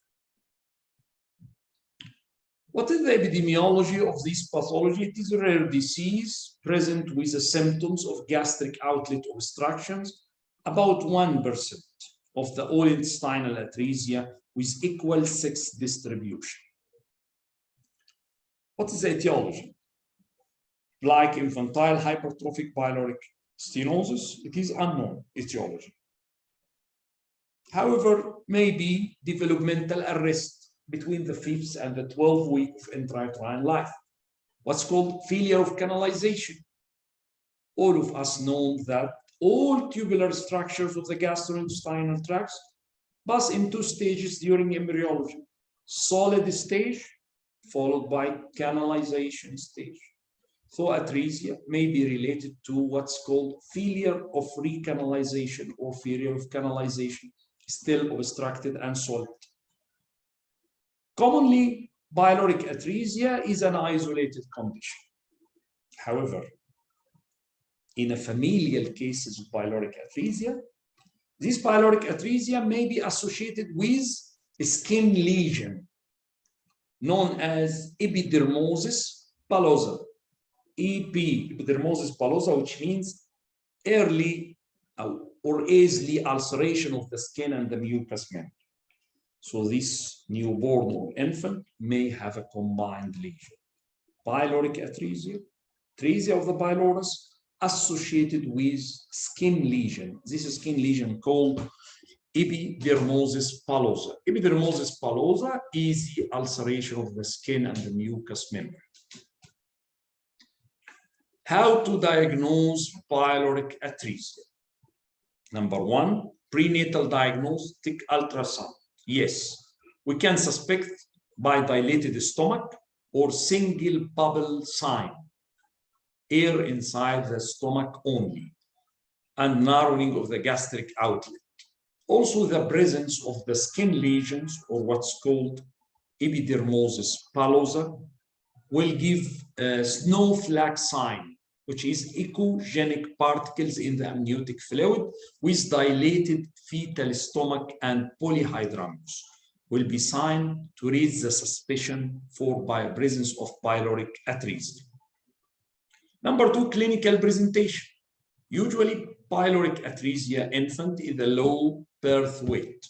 What is the epidemiology of this pathology? It is a rare disease present with the symptoms of gastric outlet obstructions, about 1% of the all intestinal atresia with equal sex distribution. What is the etiology? Like infantile hypertrophic pyloric stenosis, it is unknown etiology. However, maybe developmental arrest between the 5th and the 12th week of intrauterine life, what's called failure of canalization. All of us know that all tubular structures of the gastrointestinal tracts pass in 2 stages during embryology: solid stage followed by canalization stage. So atresia may be related to what's called failure of recanalization or failure of canalization, still obstructed and solid. Commonly, pyloric atresia is an isolated condition. However, in a familial cases of pyloric atresia, this pyloric atresia may be associated with a skin lesion, known as epidermosis bullosa. Epidermosis bullosa, which means early or easily ulceration of the skin and the mucous membrane. So this newborn or infant may have a combined lesion. Pyloric atresia, atresia of the pylorus, associated with skin lesion. This is skin lesion called epidermosis bullosa. Epidermosis bullosa is the ulceration of the skin and the mucous membrane. How to diagnose pyloric atresia? Number one, prenatal diagnostic ultrasound. Yes, we can suspect by dilated stomach or single bubble sign, air inside the stomach only, and narrowing of the gastric outlet. Also, the presence of the skin lesions, or what's called epidermosis bullosa, will give a snowflake sign, which is echogenic particles in the amniotic fluid with dilated fetal stomach and polyhydramnios, will be sign to raise the suspicion for presence of pyloric atresia. Number two, clinical presentation. Usually, pyloric atresia infant is a low birth weight,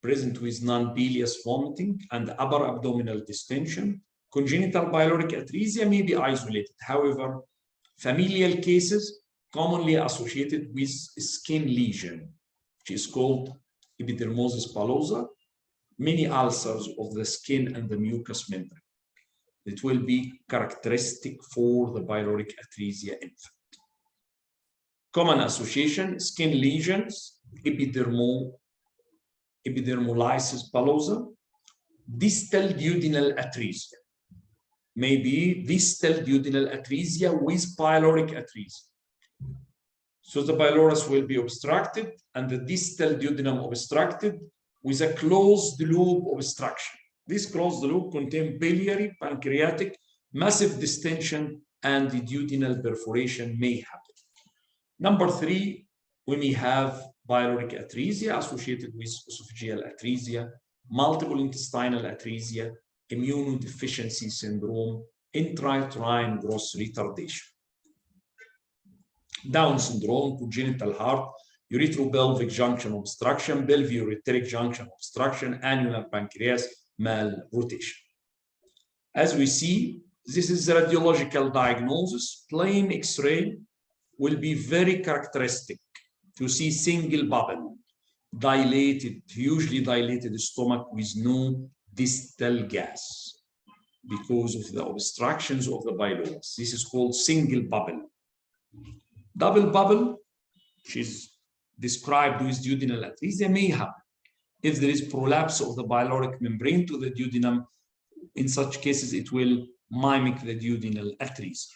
present with non-bilious vomiting and upper abdominal distension. Congenital pyloric atresia may be isolated. However, familial cases commonly associated with skin lesion, which is called epidermosis bullosa, many ulcers of the skin and the mucous membrane. It will be characteristic for the pyloric atresia infant. Common association, skin lesions, epidermolysis bullosa, distal duodenal atresia. Maybe distal duodenal atresia with pyloric atresia. So the pylorus will be obstructed and the distal duodenum obstructed with a closed loop obstruction. This closed loop contains biliary, pancreatic, massive distension, and the duodenal perforation may happen. Number three, we may have pyloric atresia associated with esophageal atresia, multiple intestinal atresia, immunodeficiency syndrome, intrauterine growth retardation. Down syndrome, congenital heart, uretropelvic junction obstruction, pelviureteric junction obstruction, annular pancreas malrotation. As we see, this is the radiological diagnosis. Plain X-ray will be very characteristic to see single bubble, dilated, hugely dilated stomach with no distal gas because of the obstructions of the pylorus. This is called single bubble. Double bubble, which is described with duodenal atresia, may happen if there is prolapse of the pyloric membrane to the duodenum. In such cases, it will mimic the duodenal atresia.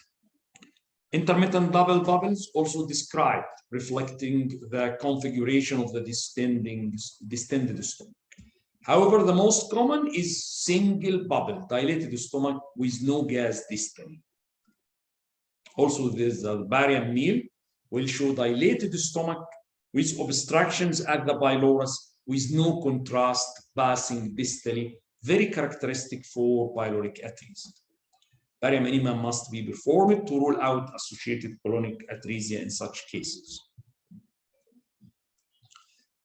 Intermittent double bubbles also described, reflecting the configuration of the distended stomach. However, the most common is single bubble, dilated stomach with no gas distally. Also, there's the barium meal will show dilated stomach with obstructions at the pylorus with no contrast passing distally, very characteristic for pyloric atresia. Barium enema must be performed to rule out associated colonic atresia in such cases.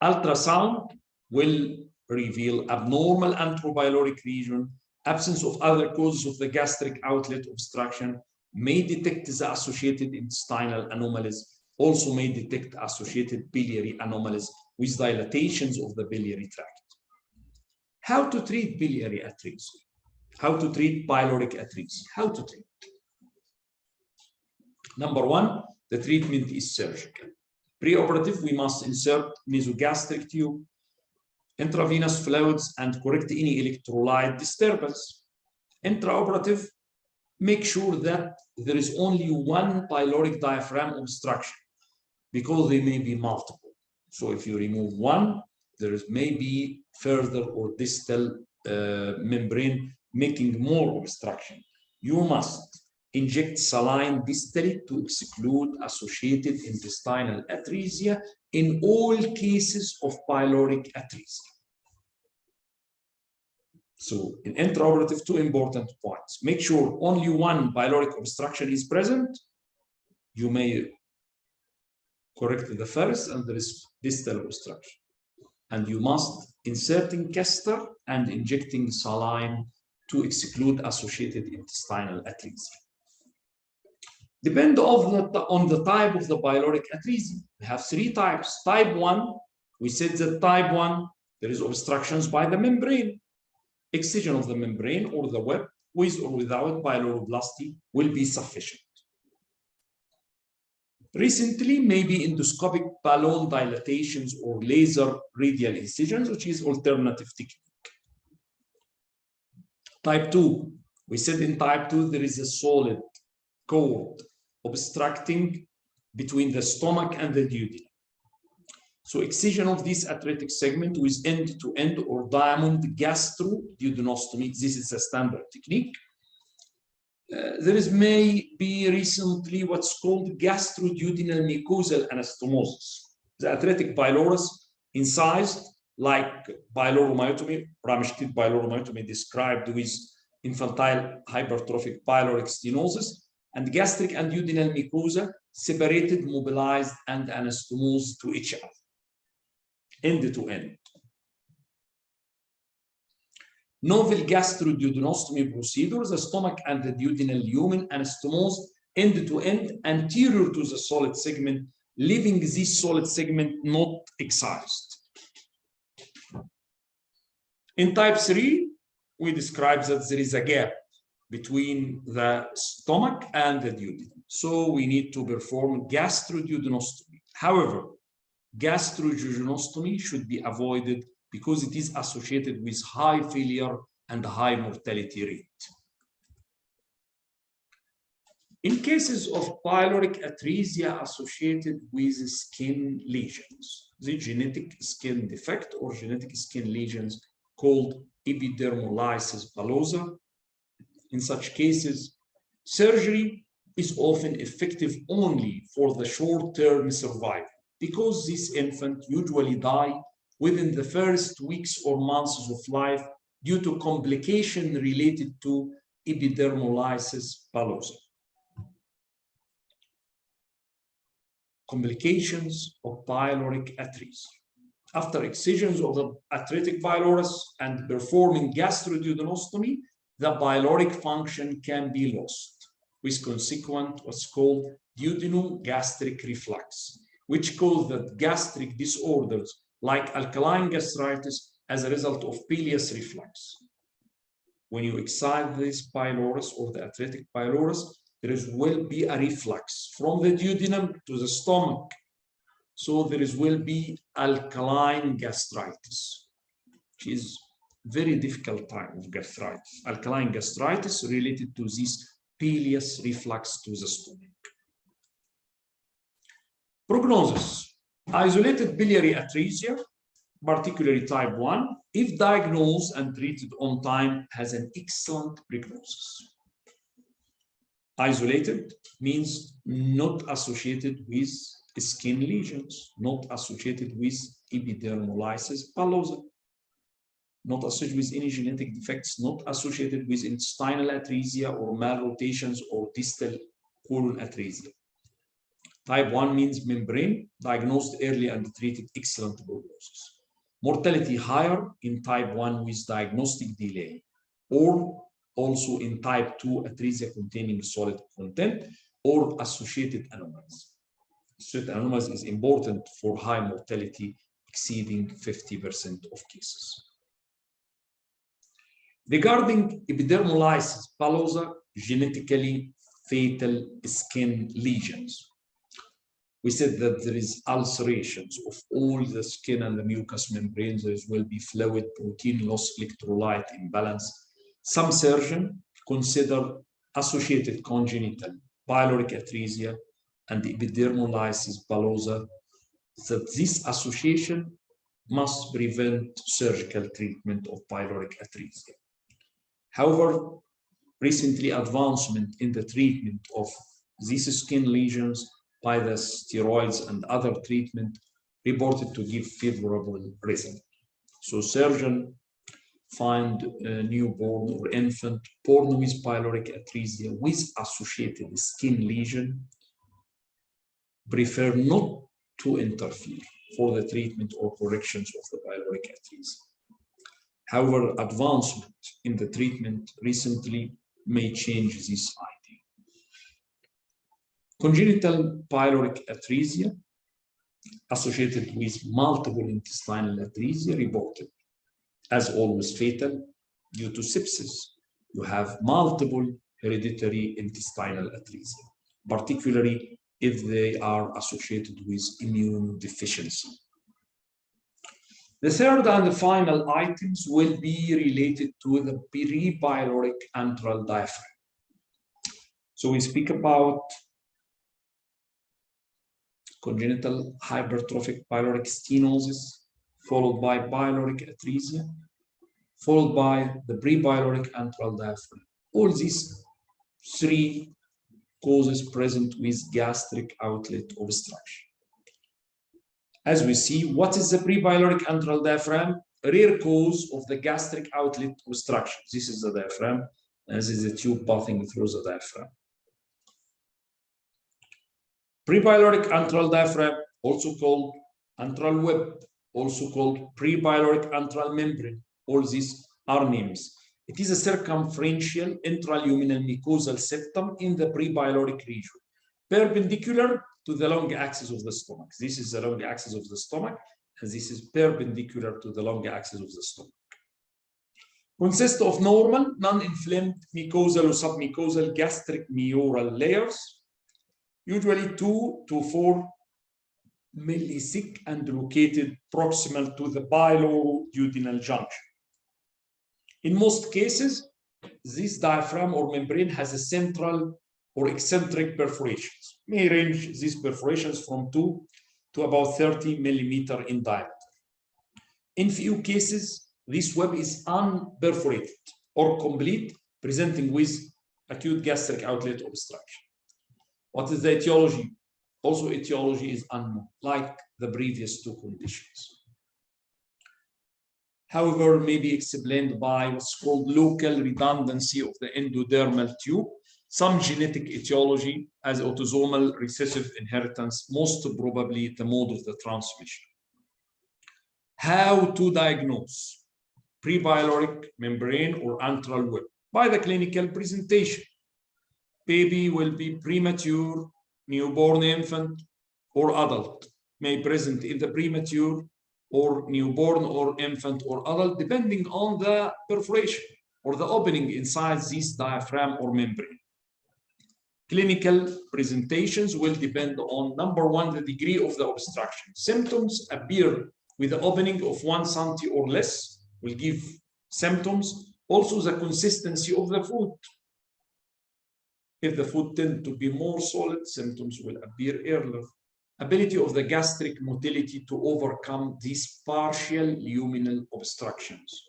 Ultrasound will reveal abnormal antropyloric region, absence of other causes of the gastric outlet obstruction, may detect the associated intestinal anomalies, also may detect associated biliary anomalies with dilatations of the biliary tract. How to treat biliary atresia? How to treat pyloric atresia? How to treat? Number one, the treatment is surgical. Pre-operative, we must insert nasogastric tube, intravenous fluids, and correct any electrolyte disturbance. Intraoperative, make sure that there is only one pyloric diaphragm obstruction because they may be multiple. So if you remove one, there may be further or distal membrane making more obstruction. You must inject saline distally to exclude associated intestinal atresia in all cases of pyloric atresia. So in intraoperative, two important points. Make sure only one pyloric obstruction is present. You may correct the first, and there is distal obstruction. And you must inserting catheter and injecting saline to exclude associated intestinal atresia. Depend on the type of the pyloric atresia. We have three types. Type 1, we said that type 1, there is obstructions by the membrane. Excision of the membrane or the web, with or without pyloroplasty, will be sufficient. Recently, maybe endoscopic balloon dilatations or laser radial incisions, which is alternative technique. Type 2, we said in type 2, there is a solid cord obstructing between the stomach and the duodenum. So excision of this atretic segment with end-to-end or diamond gastroduodenostomy, this is a standard technique. There may be recently what's called gastroduodenal mucosal anastomosis. The atretic pylorus incised like pyloromyotomy, Ramstedt pyloromyotomy described with infantile hypertrophic pyloric stenosis, and gastric and duodenal mucosa separated, mobilized, and anastomosed to each other, end to end. Novel gastroduodenostomy procedure, the stomach and the duodenal lumen anastomosed end to end anterior to the solid segment, leaving this solid segment not excised. In type 3, we describe that there is a gap between the stomach and the duodenum. So we need to perform gastroduodenostomy. However, gastroduodenostomy should be avoided because it is associated with high failure and high mortality rate. In cases of pyloric atresia associated with skin lesions, the genetic skin defect or genetic skin lesions called epidermolysis bullosa, in such cases, surgery is often effective only for the short-term survival because this infant usually dies within the first weeks or months of life due to complication related to epidermolysis bullosa. Complications of pyloric atresia. After excisions of the atretic pylorus and performing gastroduodenostomy, the pyloric function can be lost, with consequent what's called duodenal-gastric reflux, which causes gastric disorders like alkaline gastritis as a result of bilious reflux. When you excite this pylorus or the atretic pylorus, there will be a reflux from the duodenum to the stomach. So there will be alkaline gastritis, which is very difficult type of gastritis. Alkaline gastritis related to this bilious reflux to the stomach. Prognosis. Isolated biliary atresia, particularly type 1, if diagnosed and treated on time, has an excellent prognosis. Isolated means not associated with skin lesions, not associated with epidermolysis bullosa, not associated with any genetic defects, not associated with intestinal atresia or malrotations or distal colon atresia. Type 1 means membrane, diagnosed early and treated, excellent prognosis. Mortality higher in type 1 with diagnostic delay, or also in type 2 atresia containing solid content or associated anomalies. Associated anomalies is important for high mortality exceeding 50% of cases. Regarding epidermolysis bullosa, genetically fatal skin lesions, we said that there is ulcerations of all the skin and the mucous membranes. There will be fluid, protein loss, electrolyte imbalance. Some surgeons consider associated congenital pyloric atresia and epidermolysis bullosa, that this association must prevent surgical treatment of pyloric atresia. However, recently advancement in the treatment of these skin lesions by the steroids and other treatment reported to give favorable result. So surgeons find a newborn or infant born with pyloric atresia with associated skin lesion, prefer not to interfere for the treatment or corrections of the pyloric atresia. However, advancement in the treatment recently may change this idea. Congenital pyloric atresia associated with multiple intestinal atresia reported as always fatal due to sepsis. You have multiple hereditary intestinal atresia, particularly if they are associated with immune deficiency. The third and the final items will be related to the pre-pyloric antral diaphragm. So we speak about congenital hypertrophic pyloric stenosis, followed by pyloric atresia, followed by the pre-pyloric antral diaphragm. All these three causes present with gastric outlet obstruction. As we see, what is the pre-pyloric antral diaphragm? A rare cause of the gastric outlet obstruction. This is the diaphragm, and this is the tube passing through the diaphragm. Pre-pyloric antral diaphragm, also called antral web, also called pre-pyloric antral membrane. All these are names. It is a circumferential intraluminal mucosal septum in the pre-pyloric region, perpendicular to the long axis of the stomach. This is the long axis of the stomach, and this is perpendicular to the long axis of the stomach. Consists of normal, non-inflamed mucosal or submucosal gastric mural layers, usually 2 to 4 milli-thick and located proximal to the pyloduodenal junction. In most cases, this diaphragm or membrane has a central or eccentric perforations. May range these perforations from 2 to about 30 millimeter in diameter. In few cases, this web is unperforated or complete, presenting with acute gastric outlet obstruction. What is the etiology? Also, etiology is unknown, like the previous two conditions. However, may be explained by what's called local redundancy of the endodermal tube, some genetic etiology as autosomal recessive inheritance, most probably the mode of the transmission. How to diagnose pre-pyloric membrane or antral web? By the clinical presentation. Baby will be premature, newborn infant, or adult, may present in the premature or newborn or infant or adult, depending on the perforation or the opening inside this diaphragm or membrane. Clinical presentations will depend on, number one, the degree of the obstruction. Symptoms appear with the opening of 1 cm or less, will give symptoms. Also, the consistency of the food. If the food tends to be more solid, symptoms will appear earlier. Ability of the gastric motility to overcome these partial luminal obstructions.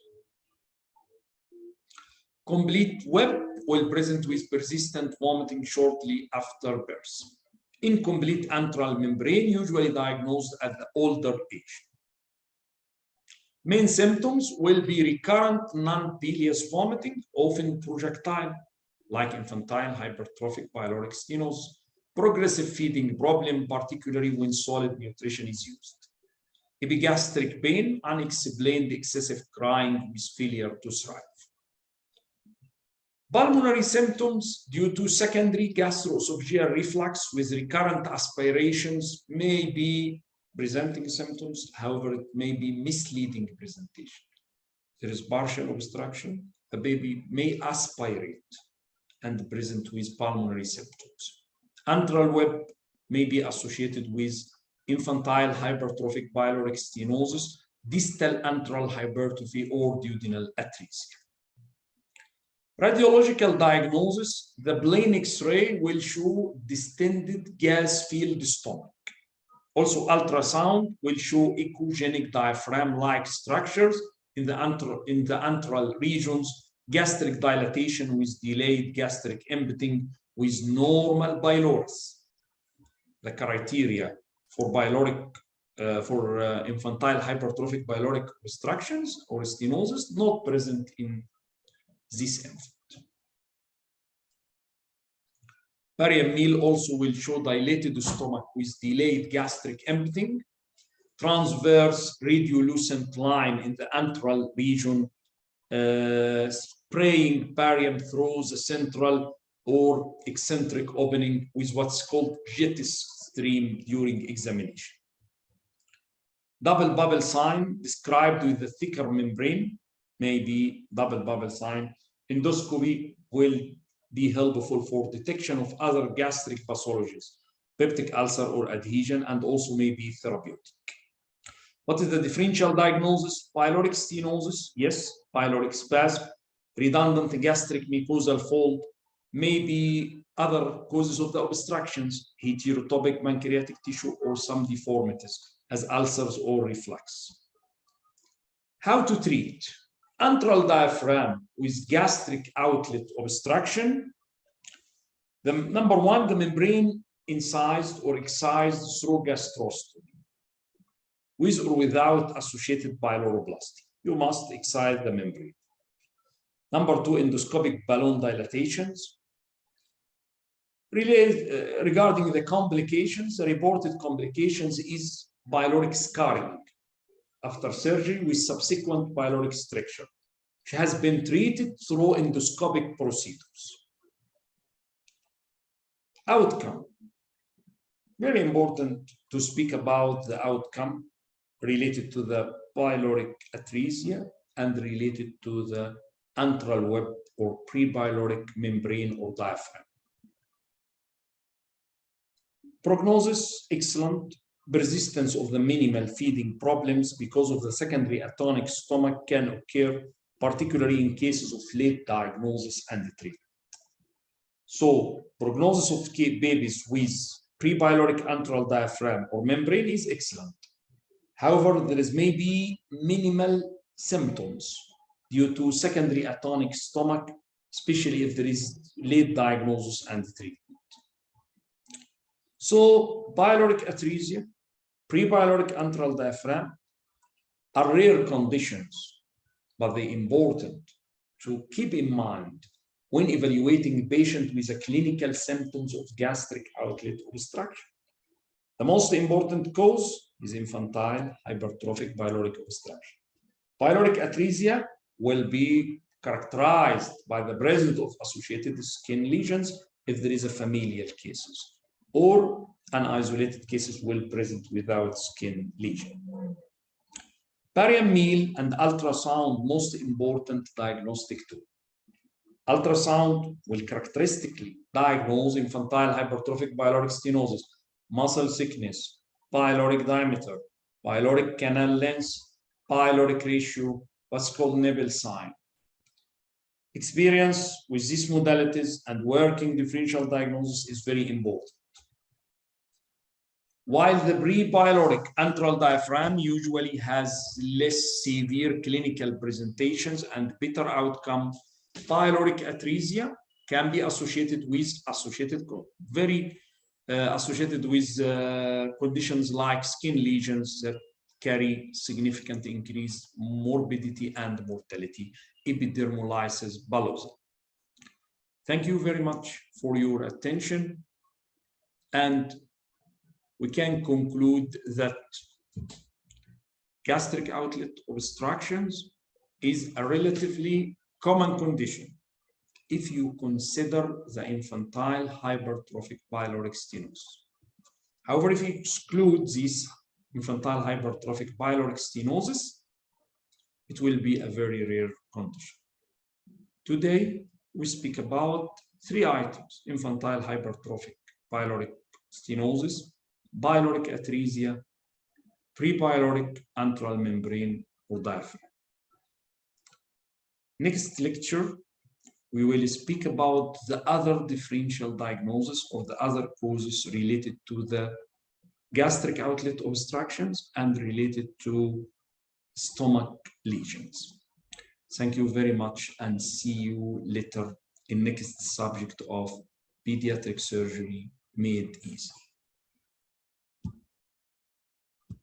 Complete web will present with persistent vomiting shortly after birth. Incomplete antral membrane usually diagnosed at the older age. Main symptoms will be recurrent non-bilious vomiting, often projectile, like infantile hypertrophic pyloric stenosis, progressive feeding problem, particularly when solid nutrition is used. Epigastric pain, unexplained excessive crying with failure to thrive. Pulmonary symptoms due to secondary gastroesophageal reflux with recurrent aspirations may be presenting symptoms. However, it may be misleading presentation. There is partial obstruction. The baby may aspirate and present with pulmonary symptoms. Antral web may be associated with infantile hypertrophic pyloric stenosis, distal antral hypertrophy, or duodenal atresia. Radiological diagnosis, the plain X-ray will show distended gas-filled stomach. Also, ultrasound will show echogenic diaphragm-like structures in the antral regions, gastric dilatation with delayed gastric emptying with normal pylorus. The criteria for pyloric infantile hypertrophic pyloric obstructions or stenosis not present in this infant. Barium meal also will show dilated stomach with delayed gastric emptying, transverse radiolucent line in the antral region, spraying barium through the central or eccentric opening with what's called jet stream during examination. Double bubble sign described with the thicker membrane, maybe double bubble sign. Endoscopy will be helpful for detection of other gastric pathologies, peptic ulcer or adhesion, and also maybe therapeutic. What is the differential diagnosis? Pyloric stenosis, yes, pyloric spasm, redundant gastric mucosal fold, maybe other causes of the obstructions, heterotopic pancreatic tissue, or some deformities as ulcers or reflux. How to treat? Antral diaphragm with gastric outlet obstruction. Number one, the membrane incised or excised through gastrostomy, with or without associated pyloroplasty. You must excise the membrane. Number two, endoscopic balloon dilatations. Regarding the complications, the reported complications is pyloric scarring after surgery with subsequent pyloric stricture. She has been treated through endoscopic procedures. Outcome. Very important to speak about the outcome related to the pyloric atresia and related to the antral web or pre-pyloric membrane or diaphragm. Prognosis, excellent. Persistence of the minimal feeding problems because of the secondary atonic stomach can occur, particularly in cases of late diagnosis and treatment. So, prognosis of babies with pre-pyloric antral diaphragm or membrane is excellent. However, there is maybe minimal symptoms due to secondary atonic stomach, especially if there is late diagnosis and treatment. So, pyloric atresia, pre-pyloric antral diaphragm are rare conditions, but they're important to keep in mind when evaluating a patient with the clinical symptoms of gastric outlet obstruction. The most important cause is infantile hypertrophic pyloric obstruction. Pyloric atresia will be characterized by the presence of associated skin lesions if there is a familial cases, or an isolated cases will present without skin lesion. Barium meal and ultrasound, most important diagnostic tool. Ultrasound will characteristically diagnose infantile hypertrophic pyloric stenosis, muscle thickness, pyloric diameter, pyloric canal length, pyloric ratio, what's called nipple sign. Experience with these modalities and working differential diagnosis is very important. While the pre-pyloric antral diaphragm usually has less severe clinical presentations and better outcome, pyloric atresia can be associated with conditions like skin lesions that carry significant increased morbidity and mortality, epidermolysis bullosa. Thank you very much for your attention, and we can conclude that gastric outlet obstructions is a relatively common condition if you consider the infantile hypertrophic pyloric stenosis. However, if you exclude this infantile hypertrophic pyloric stenosis, it will be a very rare condition. Today, we speak about three items: infantile hypertrophic pyloric stenosis, pyloric atresia, pre-pyloric antral membrane or diaphragm. Next lecture, we will speak about the other differential diagnosis or the other causes related to the gastric outlet obstructions and related to stomach lesions. Thank you very much, and see you later in next subject of pediatric surgery made easy.